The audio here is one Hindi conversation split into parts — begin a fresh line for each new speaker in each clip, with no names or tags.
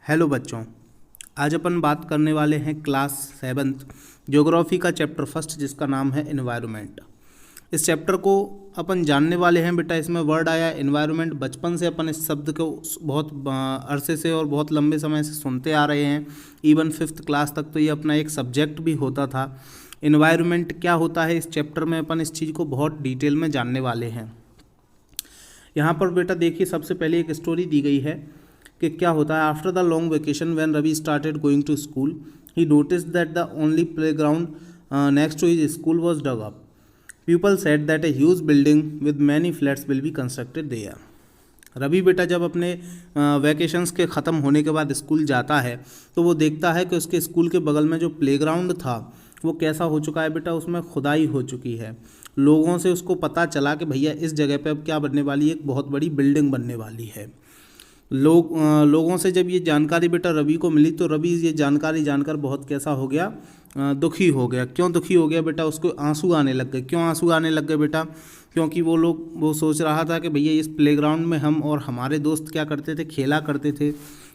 हेलो बच्चों, आज अपन बात करने वाले हैं क्लास 7th ज्योग्राफी का चैप्टर फर्स्ट जिसका नाम है एनवायरनमेंट। इस चैप्टर को अपन जानने वाले हैं बेटा। इसमें वर्ड आया एनवायरनमेंट। बचपन से अपन इस शब्द को बहुत अरसे से और बहुत लंबे समय से सुनते आ रहे हैं। इवन 5th क्लास तक तो ये अपना एक सब्जेक्ट भी होता था। एनवायरनमेंट क्या होता है, इस चैप्टर में अपन इस चीज़ को बहुत डिटेल में जानने वाले हैं। यहाँ पर बेटा देखिए, सबसे पहले एक स्टोरी दी गई है कि क्या होता है। After the long vacation when Ravi started going to school he noticed that the only playground next to his school was dug up. People said that a huge building with many flats will be constructed there. Ravi बेटा जब अपने वैकेशंस के ख़त्म होने के बाद स्कूल जाता है तो वो देखता है कि उसके स्कूल के बगल में जो प्लेग्राउंड था वो कैसा हो चुका है बेटा, उसमें खुदाई हो चुकी है। लोगों से उसको पता चला कि भैया इस जगह पे अब क्या बनने वाली है, एक बहुत बड़ी बिल्डिंग बनने वाली है। लोगों से जब ये जानकारी बेटा रवि को मिली तो रवि ये जानकारी जानकर बहुत कैसा हो गया, दुखी हो गया। क्यों दुखी हो गया बेटा, उसको आंसू आने लग गए। क्यों आंसू आने लग गए बेटा? क्योंकि वो सोच रहा था कि भैया इस प्लेग्राउंड में हम और हमारे दोस्त क्या करते थे, खेला करते थे।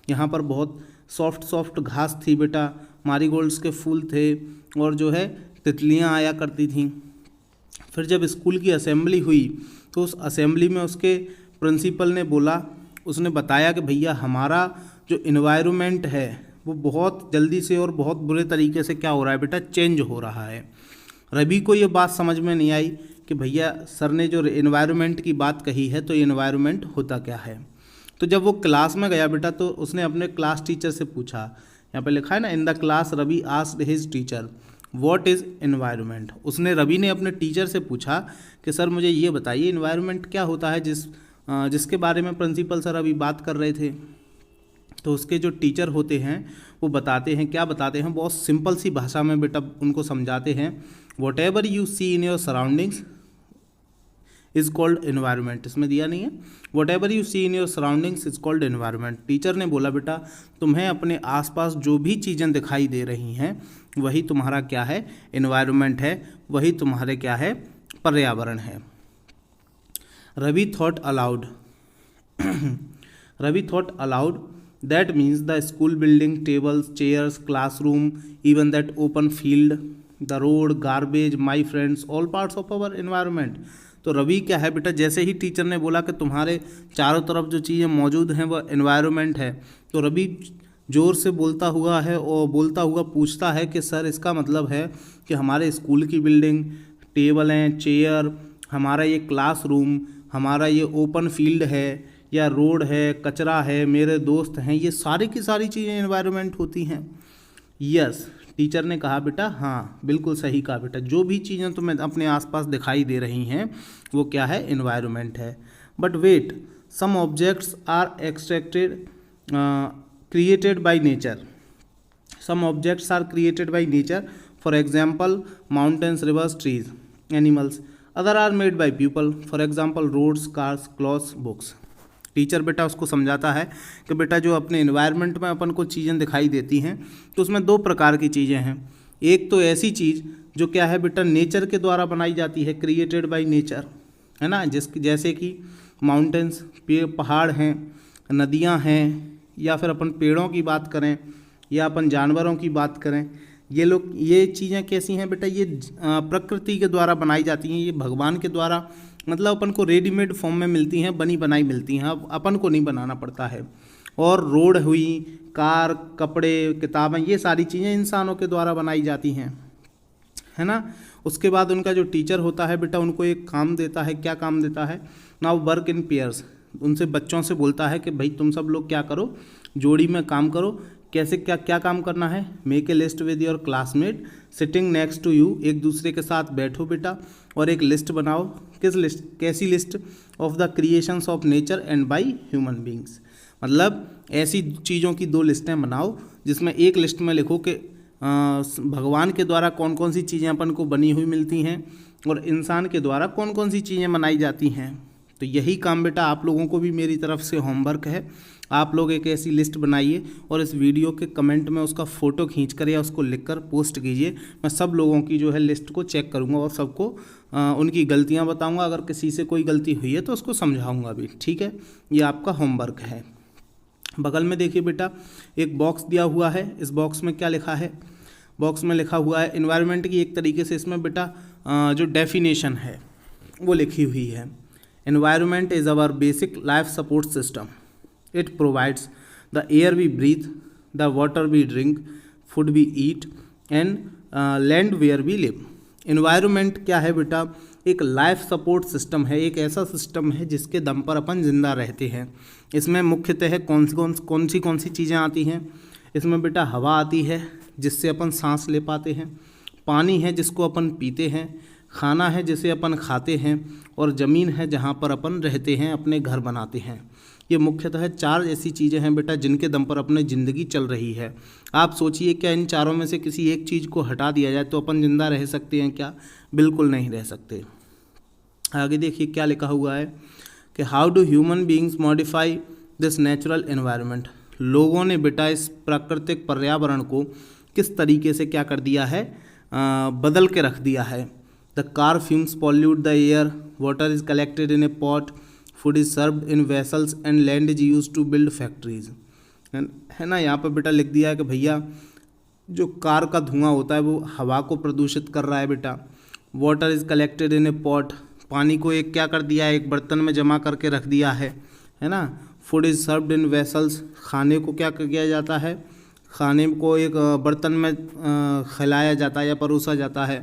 यहाँ पर बहुत सॉफ्ट घास थी बेटा, मारीगोल्ड्स के फूल थे और जो है तितलियाँ आया करती थीं। फिर जब स्कूल की असेंबली हुई तो उस असेंबली में उसके प्रिंसिपल ने बोला, उसने बताया कि भैया हमारा जो इन्वायरमेंट है वो बहुत जल्दी से और बहुत बुरे तरीके से क्या हो रहा है बेटा, चेंज हो रहा है। रवि को ये बात समझ में नहीं आई कि भैया सर ने जो इन्वायरमेंट की बात कही है तो इन्वायरमेंट होता क्या है। तो जब वो क्लास में गया बेटा तो उसने अपने क्लास टीचर से पूछा, यहाँ पे लिखा है ना, in the class Ravi asked his teacher what is environment. उसने रवि ने अपने टीचर से पूछा कि सर मुझे ये बताइए इन्वायरमेंट क्या होता है, जिसके बारे में प्रिंसिपल सर अभी बात कर रहे थे। तो उसके जो टीचर होते हैं वो बताते हैं, क्या बताते हैं, बहुत सिंपल सी भाषा में बेटा उनको समझाते हैं। Whatever you see in your surroundings is called environment. इसमें दिया नहीं है, whatever you see in your surroundings is called environment. Teacher ने बोला बेटा तुम्हें अपने आसपास जो भी चीज़ें दिखाई दे रही हैं वही तुम्हारा क्या है, एनवायरनमेंट है, वही तुम्हारे क्या है, पर्यावरण है। Ravi thought aloud Ravi thought aloud that means the school building, tables, chairs, classroom, even that open field, the road, garbage, my friends, all parts of our environment. तो रवि क्या है बेटा, जैसे ही टीचर ने बोला कि तुम्हारे चारों तरफ जो चीज़ें मौजूद हैं वह एनवायरनमेंट है, तो रवि ज़ोर से बोलता हुआ पूछता है कि सर इसका मतलब है कि हमारे स्कूल की बिल्डिंग, टेबल हैं, चेयर, हमारा ये क्लासरूम, हमारा ये ओपन फील्ड है या रोड है, कचरा है, मेरे दोस्त हैं, ये सारी की सारी चीज़ें एनवायरनमेंट होती हैं। यस, टीचर ने कहा बेटा हाँ बिल्कुल सही कहा बेटा, जो भी चीज़ें तुम्हें अपने आसपास दिखाई दे रही हैं वो क्या है, एनवायरनमेंट है। But wait, some objects are extracted created by nature. Some objects are created by nature, for example mountains, rivers, trees, animals. Other are made by people, for example roads, cars, clothes, books. Teacher बेटा उसको समझाता है कि बेटा जो अपने एनवायरनमेंट में अपन को चीज़ें दिखाई देती हैं तो उसमें दो प्रकार की चीज़ें हैं। एक तो ऐसी चीज़ जो क्या है बेटा, नेचर के द्वारा बनाई जाती है, क्रिएटेड बाय नेचर, है ना, जैसे कि माउंटेन्स, पहाड़ हैं, नदियाँ हैं, या फिर अपन पेड़ों की बात करें या अपन जानवरों की बात करें, ये चीज़ें कैसी हैं बेटा, ये प्रकृति के द्वारा बनाई जाती हैं, ये भगवान के द्वारा, मतलब अपन को रेडीमेड फॉर्म में मिलती हैं, बनी बनाई मिलती हैं, अब अपन को नहीं बनाना पड़ता है। और रोड हुई, कार, कपड़े, किताबें, ये सारी चीज़ें इंसानों के द्वारा बनाई जाती हैं, है ना। उसके बाद उनका जो टीचर होता है बेटा उनको एक काम देता है। क्या काम देता है? Now work in pairs. उनसे बच्चों से बोलता है कि भाई तुम सब लोग क्या करो, जोड़ी में काम करो। कैसे, क्या काम करना है? Make a list with your classmate sitting next to you. एक दूसरे के साथ बैठो बेटा और एक लिस्ट बनाओ। किस लिस्ट? कैसी list? Of the creations of nature and by human beings. मतलब ऐसी चीज़ों की दो लिस्टें बनाओ जिसमें एक लिस्ट में लिखो कि भगवान के द्वारा कौन कौन सी चीज़ें अपन को बनी हुई मिलती हैं और इंसान के द्वारा कौन कौन सी चीज़ें बनाई जाती हैं। तो यही काम बेटा आप लोगों को भी मेरी तरफ से होमवर्क है। आप लोग एक ऐसी लिस्ट बनाइए और इस वीडियो के कमेंट में उसका फ़ोटो खींचकर या उसको लिखकर पोस्ट कीजिए। मैं सब लोगों की जो है लिस्ट को चेक करूंगा और सबको उनकी गलतियां बताऊंगा। अगर किसी से कोई गलती हुई है तो उसको समझाऊंगा भी, ठीक है। ये आपका होमवर्क है। बगल में देखिए बेटा एक बॉक्स दिया हुआ है। इस बॉक्स में क्या लिखा है? बॉक्स में लिखा हुआ है इन्वायरमेंट की एक तरीके से इसमें बेटा जो डेफिनेशन है वो लिखी हुई है। Environment is our basic life support system. It provides the air we breathe, the water we drink, food we eat and land where we live. Environment क्या है बेटा? एक लाइफ सपोर्ट सिस्टम है, एक ऐसा सिस्टम है जिसके दम पर अपन जिंदा रहते हैं। इसमें मुख्यतः कौन सी चीज़ें आती हैं? इसमें बेटा हवा आती है जिससे अपन सांस ले पाते हैं, पानी है जिसको अपन पीते हैं, खाना है जिसे अपन खाते हैं, और ज़मीन है जहाँ पर अपन रहते हैं, अपने घर बनाते हैं। ये मुख्यतः 4 ऐसी चीज़ें हैं बेटा जिनके दम पर अपनी ज़िंदगी चल रही है। आप सोचिए क्या इन चारों में से किसी एक चीज़ को हटा दिया जाए तो अपन जिंदा रह सकते हैं क्या? बिल्कुल नहीं रह सकते। आगे देखिए क्या लिखा हुआ है कि how do human beings modify this natural environment. लोगों ने बेटा इस प्राकृतिक पर्यावरण को किस तरीके से क्या कर दिया है? बदल के रख दिया है। The car fumes pollute the air, water is collected in a pot, food is served in vessels and land is used to build factories. है ना, यहाँ पर बेटा लिख दिया है कि भैया जो कार का धुआं होता है वो हवा को प्रदूषित कर रहा है बेटा। Water is collected in a pot, पानी को एक क्या कर दिया है? एक बर्तन में जमा करके रख दिया है ना। Food is served in vessels, खाने को क्या किया जाता है? खाने को एक बर्तन में खिलाया जाता है या परोसा जाता है।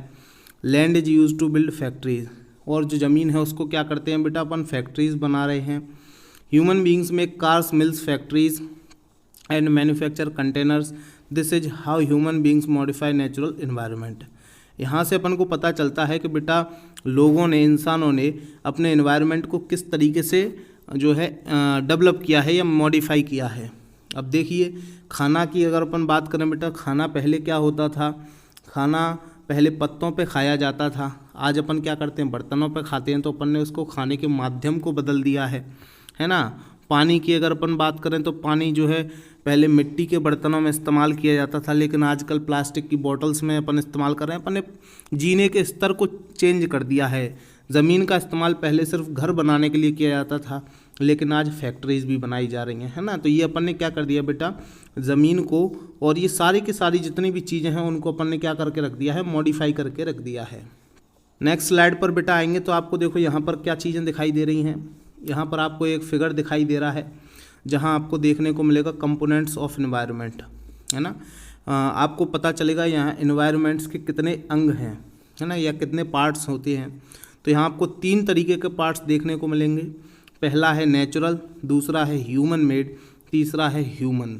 Land is use to build factories, और जो ज़मीन है उसको क्या करते हैं बेटा? अपन फैक्ट्रीज बना रहे हैं। Human beings make cars, mills, factories and manufacture containers. This is how human beings modify natural environment. यहाँ से अपन को पता चलता है कि बेटा लोगों ने, इंसानों ने अपने इन्वायरमेंट को किस तरीके से जो है डेवलप किया है या मॉडिफाई किया है। अब देखिए खाना की अगर अपन बात करें बेटा, खाना पहले क्या होता था? खाना पहले पत्तों पे खाया जाता था, आज अपन क्या करते हैं? बर्तनों पे खाते हैं। तो अपन ने उसको खाने के माध्यम को बदल दिया है ना। पानी की अगर अपन बात करें तो पानी जो है पहले मिट्टी के बर्तनों में इस्तेमाल किया जाता था, लेकिन आजकल प्लास्टिक की बॉटल्स में अपन इस्तेमाल कर रहे हैं। अपन ने जीने के स्तर को चेंज कर दिया है। ज़मीन का इस्तेमाल पहले सिर्फ घर बनाने के लिए किया जाता था, लेकिन आज फैक्ट्रीज भी बनाई जा रही हैं, है ना। तो ये अपन ने क्या कर दिया बेटा? ज़मीन को और ये सारी की सारी जितनी भी चीज़ें हैं उनको अपन ने क्या करके रख दिया है? मॉडिफाई करके रख दिया है। नेक्स्ट स्लाइड पर बेटा आएंगे तो आपको देखो यहाँ पर क्या चीज़ें दिखाई दे रही हैं। यहाँ पर आपको एक फिगर दिखाई दे रहा है जहाँ आपको देखने को मिलेगा कंपोनेंट्स ऑफ एनवायरनमेंट, है ना। आपको पता चलेगा यहाँ एनवायरनमेंट्स के कितने अंग हैं, है ना, या कितने पार्ट्स होते हैं। तो यहाँ आपको 3 तरीके के पार्ट्स देखने को मिलेंगे। पहला है नेचुरल, दूसरा है ह्यूमन मेड, तीसरा है ह्यूमन।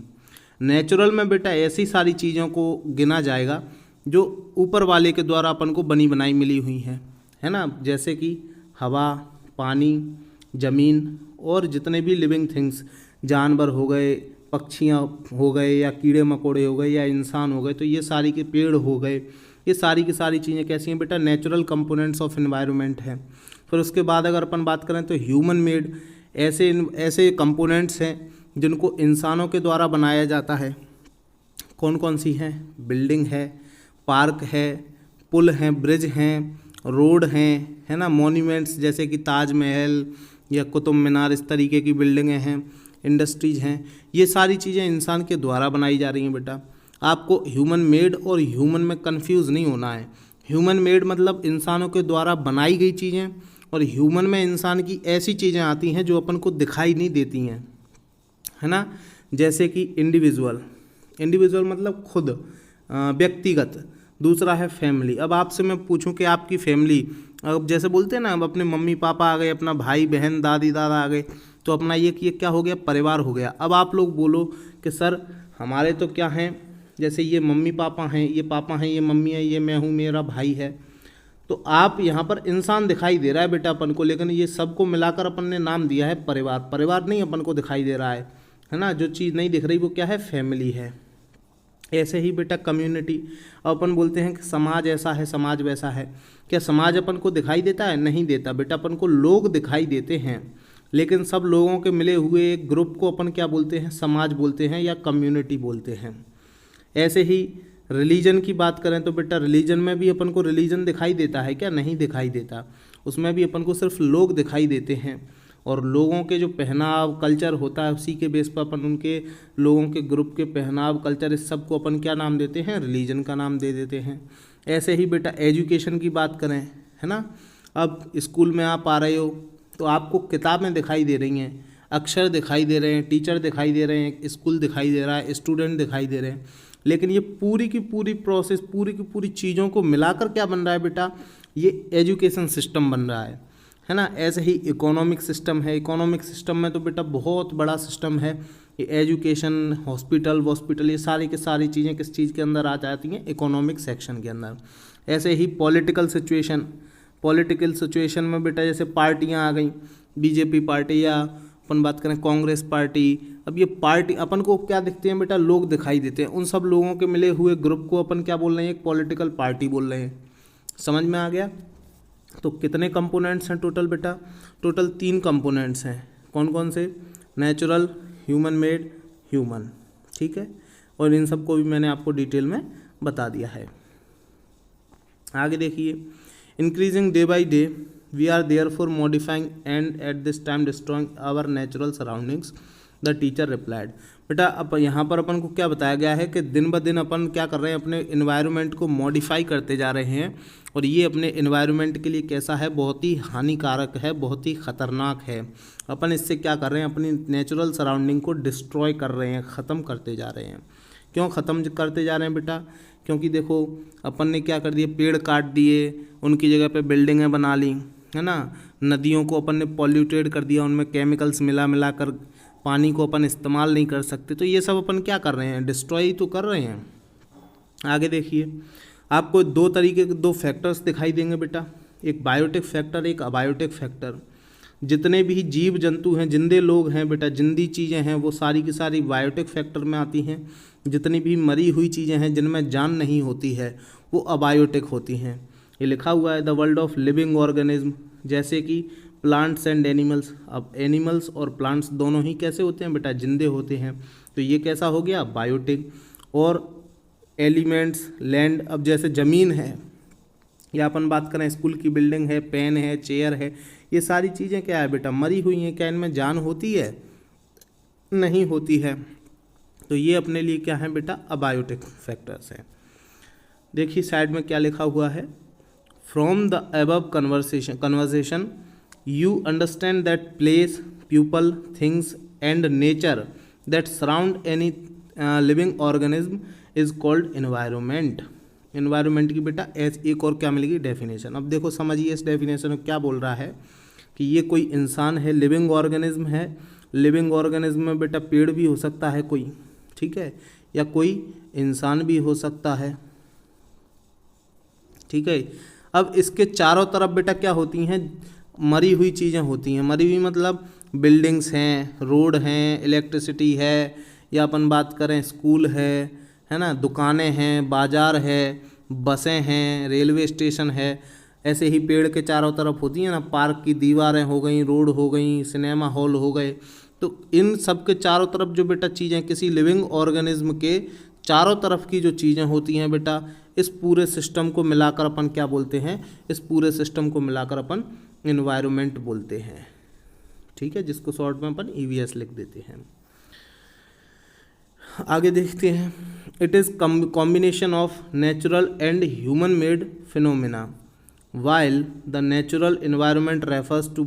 नेचुरल में बेटा ऐसी सारी चीज़ों को गिना जाएगा जो ऊपर वाले के द्वारा अपन को बनी बनाई मिली हुई हैं, है ना। जैसे कि हवा, पानी, ज़मीन और जितने भी लिविंग थिंग्स, जानवर हो गए, पक्षियाँ हो गए, या कीड़े मकोड़े हो गए, या इंसान हो गए, तो ये सारी के पेड़ हो गए, ये सारी की सारी चीज़ें कैसी हैं बेटा? नेचुरल कंपोनेंट्स ऑफ एनवायरनमेंट है। फिर उसके बाद अगर अपन बात करें तो ह्यूमन मेड, ऐसे कंपोनेंट्स हैं जिनको इंसानों के द्वारा बनाया जाता है। कौन कौन सी हैं? बिल्डिंग है, पार्क है, पुल हैं, ब्रिज हैं, रोड हैं, है ना, मॉन्यूमेंट्स जैसे कि ताजमहल या कुतुब मीनार, इस तरीके की बिल्डिंगें हैं, इंडस्ट्रीज हैं। ये सारी चीज़ें इंसान के द्वारा बनाई जा रही हैं बेटा। आपको ह्यूमन मेड और ह्यूमन में कंफ्यूज नहीं होना है। ह्यूमन मेड मतलब इंसानों के द्वारा बनाई गई चीज़ें, और ह्यूमन में इंसान की ऐसी चीज़ें आती हैं जो अपन को दिखाई नहीं देती हैं, है ना। जैसे कि इंडिविजुअल मतलब खुद, व्यक्तिगत। दूसरा है फैमिली। अब आपसे मैं पूछूं कि आपकी फैमिली, अब जैसे बोलते हैं ना, अब अपने मम्मी पापा आ गए, अपना भाई बहन, दादी दादा आ गए, तो अपना ये क्या हो गया? परिवार हो गया। अब आप लोग बोलो कि सर हमारे तो क्या हैं, जैसे ये मम्मी पापा हैं, ये पापा हैं, ये मम्मी है, ये मैं हूँ, मेरा भाई है। तो आप यहाँ पर इंसान दिखाई दे रहा है बेटा अपन को, लेकिन ये सबको मिलाकर अपन ने नाम दिया है परिवार। परिवार नहीं अपन को दिखाई दे रहा है ना। जो चीज़ नहीं दिख रही वो क्या है? फैमिली है। ऐसे ही बेटा कम्युनिटी। अपन बोलते हैं कि समाज ऐसा है, समाज वैसा है। क्या समाज अपन को दिखाई देता है? नहीं देता बेटा। अपन को लोग दिखाई देते हैं, लेकिन सब लोगों के मिले हुए एक ग्रुप को अपन क्या बोलते हैं? समाज बोलते हैं या कम्युनिटी बोलते हैं। ऐसे ही रिलीजन की बात करें तो बेटा रिलीजन में भी अपन को रिलीजन दिखाई देता है क्या? नहीं दिखाई देता। उसमें भी अपन को सिर्फ लोग दिखाई देते हैं। और लोगों के जो पहनाव कल्चर होता है उसी के बेस पर अपन उनके लोगों के ग्रुप के पहनाव कल्चर इस सब को अपन क्या नाम देते हैं, रिलीजन का नाम दे देते हैं। ऐसे ही बेटा एजुकेशन की बात करें, है ना, अब स्कूल में आप आ रहे हो तो आपको किताबें दिखाई दे रही हैं, अक्षर दिखाई दे रहे हैं, टीचर दिखाई दे रहे हैं, स्कूल दिखाई दे रहा है, स्टूडेंट दिखाई दे रहे हैं, लेकिन ये पूरी की पूरी प्रोसेस, पूरी की पूरी चीज़ों को मिलाकर क्या बन रहा है बेटा, ये एजुकेशन सिस्टम बन रहा है ना। ऐसे ही इकोनॉमिक सिस्टम है, इकोनॉमिक सिस्टम में तो बेटा बहुत बड़ा सिस्टम है, ये एजुकेशन, हॉस्पिटल ये सारी की सारी चीज़ें किस चीज़ के अंदर आ जाती हैं, इकोनॉमिक सेक्शन के अंदर। ऐसे ही पॉलिटिकल सिचुएशन में बेटा जैसे पार्टियां आ गई, बीजेपी पार्टी या अपन बात करें कांग्रेस पार्टी, अब ये पार्टी अपन को क्या दिखते हैं बेटा, लोग दिखाई देते हैं, उन सब लोगों के मिले हुए ग्रुप को अपन क्या बोल रहे हैं, एक पॉलिटिकल पार्टी बोल रहे हैं। समझ में आ गया। तो कितने कंपोनेंट्स हैं टोटल बेटा, टोटल 3 कंपोनेंट्स हैं। कौन कौन से, नेचुरल, ह्यूमन मेड, ह्यूमन, ठीक है। और इन सब को भी मैंने आपको डिटेल में बता दिया है। आगे देखिए, increasing day by day we are therefore modifying and at this time destroying our natural surroundings, the teacher replied. बेटा अब यहाँ पर अपन को क्या बताया गया है कि दिन ब दिन अपन क्या कर रहे हैं, अपने इन्वायरमेंट को मॉडिफाई करते जा रहे हैं, और ये अपने इन्वायरमेंट के लिए कैसा है, बहुत ही हानिकारक है, बहुत ही ख़तरनाक है। अपन इससे क्या कर रहे हैं, अपनी नेचुरल सराउंडिंग को डिस्ट्रॉय कर रहे हैं, ख़त्म करते जा रहे हैं। क्यों ख़त्म करते जा रहे हैं बेटा, क्योंकि देखो अपन ने क्या कर दिया, पेड़ काट दिए, उनकी जगह पे बिल्डिंगें बना ली, है ना। नदियों को अपन ने पॉल्यूटेड कर दिया, उनमें केमिकल्स मिला कर पानी को अपन इस्तेमाल नहीं कर सकते। तो ये सब अपन क्या कर रहे हैं, डिस्ट्रॉय तो कर रहे हैं। आगे देखिए, आपको 2 तरीके के 2 फैक्टर्स दिखाई देंगे बेटा, एक बायोटिक फैक्टर, एक अबायोटिक फैक्टर। जितने भी जीव जंतु हैं, जिंदे लोग हैं बेटा, जिंदी चीज़ें हैं, वो सारी की सारी बायोटिक फैक्टर में आती हैं। जितनी भी मरी हुई चीज़ें हैं जिनमें जान नहीं होती है, वो अबायोटिक होती हैं। ये लिखा हुआ है the world of living organism, जैसे कि प्लांट्स एंड एनिमल्स। अब एनिमल्स और प्लांट्स दोनों ही कैसे होते हैं बेटा, जिंदे होते हैं, तो ये कैसा हो गया, बायोटिक। और एलिमेंट्स, लैंड, अब जैसे ज़मीन है, या अपन बात करें स्कूल की बिल्डिंग है, पेन है, चेयर है, ये सारी चीज़ें क्या है बेटा, मरी हुई हैं। क्या इनमें जान होती है, नहीं होती है। तो ये अपने लिए क्या है बेटा, अबायोटिक फैक्टर्स हैं। देखिए साइड में क्या लिखा हुआ है, from the above conversation you understand that place, people, things and nature that surround any living organism is called environment। environment की बेटा एक और क्या मिलेगी, डेफिनेशन। अब देखो समझिए इस डेफिनेशन में क्या बोल रहा है कि ये कोई इंसान है, लिविंग ऑर्गेनिज्म है। लिविंग ऑर्गेनिज्म में बेटा पेड़ भी हो सकता है कोई, ठीक है, या कोई इंसान भी हो सकता है, ठीक है। अब इसके चारों तरफ बेटा क्या होती हैं, मरी हुई चीज़ें होती हैं। मरी हुई मतलब बिल्डिंग्स हैं, रोड हैं, इलेक्ट्रिसिटी है, या अपन बात करें स्कूल है ना, दुकानें हैं, बाज़ार है, बसें हैं, रेलवे स्टेशन है। ऐसे ही पेड़ के चारों तरफ होती हैं ना, पार्क की दीवारें हो गई, रोड हो गई, सिनेमा हॉल हो गए। तो इन सब के चारों तरफ जो बेटा चीज़ें, किसी लिविंग ऑर्गेनिज्म के चारों तरफ की जो चीज़ें होती हैं बेटा, इस पूरे सिस्टम को मिलाकर अपन क्या बोलते हैं, इस पूरे सिस्टम को मिलाकर अपन एनवायरनमेंट बोलते हैं, ठीक है, जिसको शॉर्ट में अपन EVS लिख देते हैं। आगे देखते हैं, it is combination of natural and human made phenomena while the natural environment refers to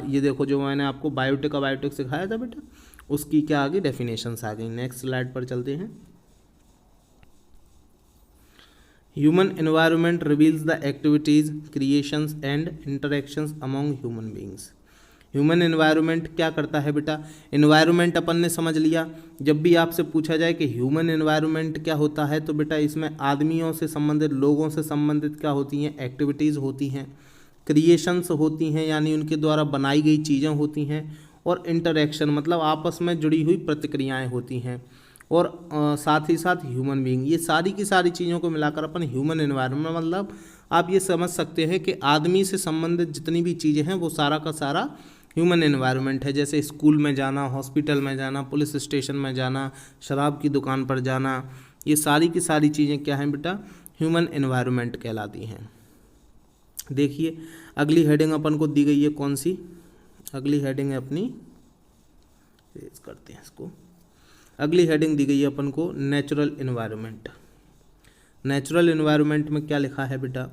ये देखो जो मैंने आपको बायोटिक अबायोटिक सिखाया था बेटा, उसकी क्या आ गई, डेफिनेशंस आ गई। नेक्स्ट स्लाइड पर चलते हैं। Human environment reveals the activities, creations and interactions among human beings। Human environment क्या करता है बेटा, एनवायरनमेंट अपन ने समझ लिया। जब भी आपसे पूछा जाए कि ह्यूमन एनवायरनमेंट क्या होता है, तो बेटा इसमें आदमियों से संबंधित, लोगों से संबंधित क्या होती हैं, एक्टिविटीज़ होती हैं, क्रिएशंस होती हैं यानी उनके द्वारा बनाई गई चीज़ें होती हैं, और इंटरेक्शन मतलब आपस में जुड़ी हुई प्रतिक्रियाएँ होती हैं, और साथ ही साथ ह्यूमन बीइंग। ये सारी की सारी चीज़ों को मिलाकर अपन ह्यूमन एनवायरनमेंट, मतलब आप ये समझ सकते हैं कि आदमी से संबंधित जितनी भी चीज़ें हैं वो सारा का सारा ह्यूमन एनवायरनमेंट है। जैसे स्कूल में जाना, हॉस्पिटल में जाना, पुलिस स्टेशन में जाना, शराब की दुकान पर जाना, ये सारी की सारी चीज़ें क्या हैं बेटा, ह्यूमन एनवायरनमेंट कहलाती हैं। देखिए अगली हेडिंग अपन को दी गई है कौन सी, अगली हेडिंग है अपनी, रेज करते हैं इसको। अगली हेडिंग दी गई है अपन को नेचुरल इन्वायरमेंट। नेचुरल इन्वायरमेंट में क्या लिखा है बेटा,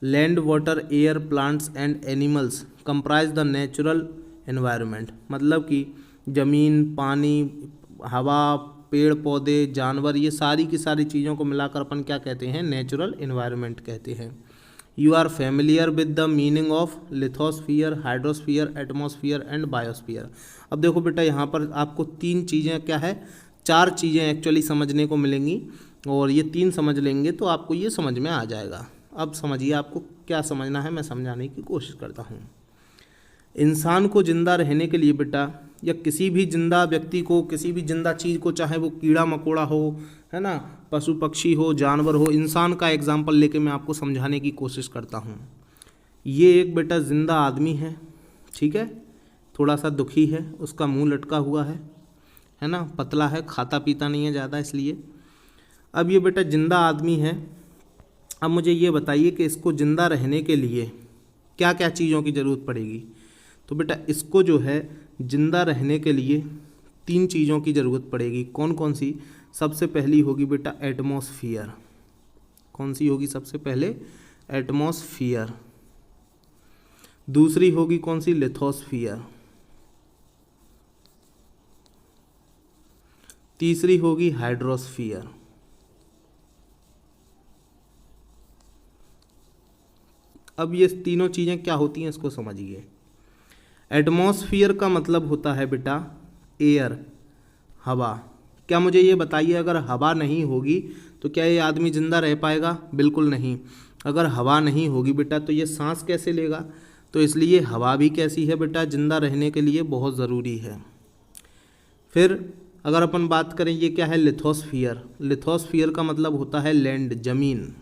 land water air plants and animals comprise the natural environment. मतलब कि ज़मीन, पानी, हवा, पेड़ पौधे, जानवर, ये सारी की सारी चीज़ों को मिलाकर अपन क्या कहते हैं, नेचुरल इन्वायरमेंट कहते हैं। You are familiar with the meaning of lithosphere, hydrosphere, atmosphere and biosphere. अब देखो बेटा, यहाँ पर आपको तीन चीज़ें क्या है, चार चीज़ें एक्चुअली समझने को मिलेंगी, और ये तीन समझ लेंगे तो आपको ये समझ में आ जाएगा। अब समझिए आपको क्या समझना है, मैं समझाने की कोशिश करता हूँ। इंसान को जिंदा रहने के लिए बेटा, या किसी भी जिंदा व्यक्ति को, किसी भी जिंदा चीज़ को, चाहे वो कीड़ा मकोड़ा हो, है ना, पशु पक्षी हो, जानवर हो, इंसान का एग्जाम्पल लेके मैं आपको समझाने की कोशिश करता हूँ। ये एक बेटा जिंदा आदमी है, ठीक है, थोड़ा सा दुखी है, उसका मुंह लटका हुआ है ना, पतला है, खाता पीता नहीं है ज़्यादा इसलिए। अब ये बेटा जिंदा आदमी है। अब मुझे ये बताइए कि इसको जिंदा रहने के लिए क्या क्या चीज़ों की ज़रूरत पड़ेगी। तो बेटा इसको जो है जिंदा रहने के लिए तीन चीज़ों की ज़रूरत पड़ेगी। कौन कौन सी? सबसे पहली होगी बेटा एटमॉस्फियर। कौन सी होगी सबसे पहले? एटमॉस्फियर। दूसरी होगी कौन सी? लिथोस्फियर। तीसरी होगी हाइड्रोस्फियर। अब ये तीनों चीज़ें क्या होती हैं इसको समझिए। एटमॉस्फियर का मतलब होता है बेटा एयर, हवा। क्या मुझे ये बताइए, अगर हवा नहीं होगी तो क्या ये आदमी जिंदा रह पाएगा? बिल्कुल नहीं। अगर हवा नहीं होगी बेटा तो ये सांस कैसे लेगा? तो इसलिए हवा भी कैसी है बेटा, जिंदा रहने के लिए बहुत ज़रूरी है। फिर अगर अपन बात करें, ये क्या है? लिथोस्फियर। लिथोस्फियर का मतलब होता है लैंड, ज़मीन।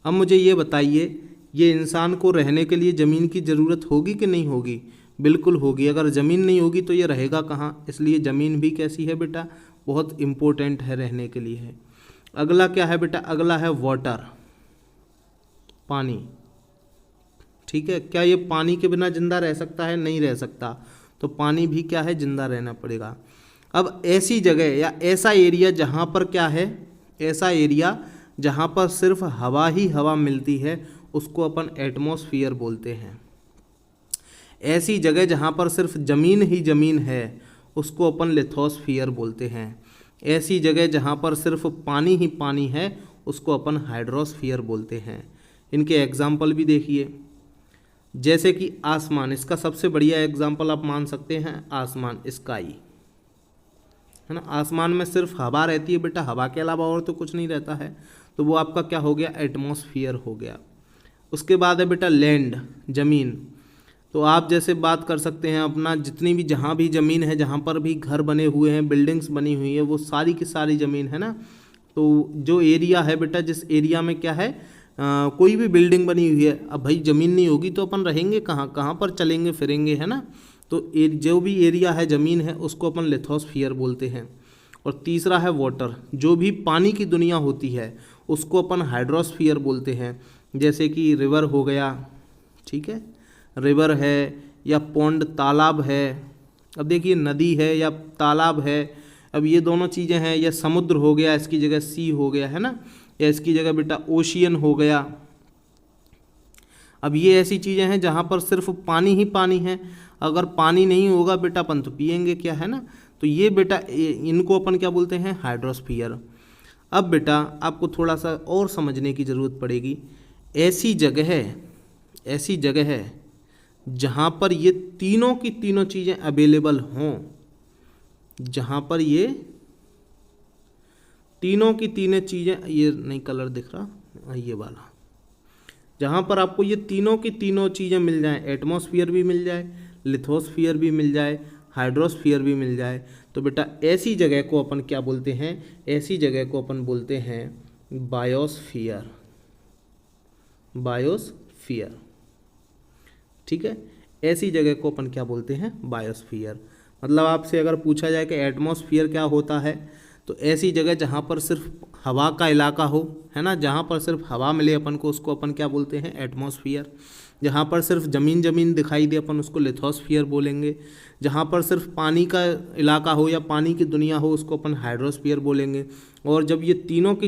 अब मुझे ये बताइए, ये इंसान को रहने के लिए ज़मीन की ज़रूरत होगी कि नहीं होगी? बिल्कुल होगी। अगर ज़मीन नहीं होगी तो ये रहेगा कहाँ? इसलिए ज़मीन भी कैसी है बेटा, बहुत इम्पोर्टेंट है रहने के लिए है। अगला क्या है बेटा? अगला है वाटर, पानी। ठीक है, क्या ये पानी के बिना जिंदा रह सकता है? नहीं रह सकता। तो पानी भी क्या है, जिंदा रहना पड़ेगा। अब ऐसी जगह या ऐसा एरिया जहाँ पर क्या है, ऐसा एरिया जहाँ पर सिर्फ हवा ही हवा मिलती है उसको अपन एटमॉस्फियर बोलते हैं। ऐसी जगह जहाँ पर सिर्फ ज़मीन ही ज़मीन है उसको अपन लिथोस्फियर बोलते हैं। ऐसी जगह जहाँ पर सिर्फ पानी ही पानी है उसको अपन हाइड्रोस्फियर बोलते हैं। इनके एग्जाम्पल भी देखिए, जैसे कि आसमान, इसका सबसे बढ़िया एग्जाम्पल आप मान सकते हैं आसमान, स्काई, है ना। आसमान में सिर्फ हवा रहती है बेटा, हवा के अलावा और तो कुछ नहीं रहता है, तो वो आपका क्या हो गया? एटमॉस्फियर हो गया। उसके बाद है बेटा लैंड, ज़मीन। तो आप जैसे बात कर सकते हैं अपना, जितनी भी जहाँ भी ज़मीन है, जहाँ पर भी घर बने हुए हैं, बिल्डिंग्स बनी हुई है, वो सारी की सारी ज़मीन है ना। तो जो एरिया है बेटा, जिस एरिया में क्या है, कोई भी बिल्डिंग बनी हुई है, अब भाई ज़मीन नहीं होगी तो अपन रहेंगे कहाँ, कहाँ पर चलेंगे फिरेंगे, है ना। तो जो भी एरिया है, ज़मीन है, उसको अपन लिथोस्फियर बोलते हैं। और तीसरा है वाटर, जो भी पानी की दुनिया होती है उसको अपन हाइड्रोस्फियर बोलते हैं। जैसे कि रिवर हो गया, ठीक है, रिवर है, या पौंड तालाब है। अब देखिए नदी है या तालाब है, अब ये दोनों चीज़ें हैं। या समुद्र हो गया, इसकी जगह सी हो गया, है ना, या इसकी जगह बेटा ओशियन हो गया। अब ये ऐसी चीज़ें हैं जहाँ पर सिर्फ पानी ही पानी है। अगर पानी नहीं होगा बेटा अपन तो पिएंगे क्या, है ना। तो ये बेटा इनको अपन क्या बोलते हैं? हाइड्रोस्फियर। अब बेटा आपको थोड़ा सा और समझने की ज़रूरत पड़ेगी। ऐसी जगह है जहाँ पर ये तीनों की तीनों चीज़ें अवेलेबल हों, जहाँ पर ये तीनों की तीनों चीज़ें, ये नहीं कलर दिख रहा, ये वाला, जहाँ पर आपको ये तीनों की तीनों चीज़ें मिल जाएं, एटमॉस्फियर भी मिल जाए, लिथोस्फियर भी मिल जाए, हाइड्रोस्फियर भी मिल जाए, तो बेटा ऐसी जगह को अपन क्या बोलते हैं? ऐसी जगह को अपन बोलते हैं बायोस्फियर। बायोस्फियर, ठीक है, ऐसी जगह को अपन क्या बोलते हैं? बायोस्फियर। मतलब आपसे अगर पूछा जाए कि एटमॉस्फियर क्या होता है, तो ऐसी जगह जहाँ पर सिर्फ हवा का इलाका हो, है ना, जहाँ पर सिर्फ हवा मिले अपन को, उसको अपन क्या बोलते हैं? एटमॉस्फियर। जहाँ पर सिर्फ ज़मीन ज़मीन दिखाई दे अपन उसको लिथोस्फीयर बोलेंगे। जहाँ पर सिर्फ पानी का इलाका हो या पानी की दुनिया हो उसको अपन हाइड्रोस्फीयर बोलेंगे। और जब ये तीनों की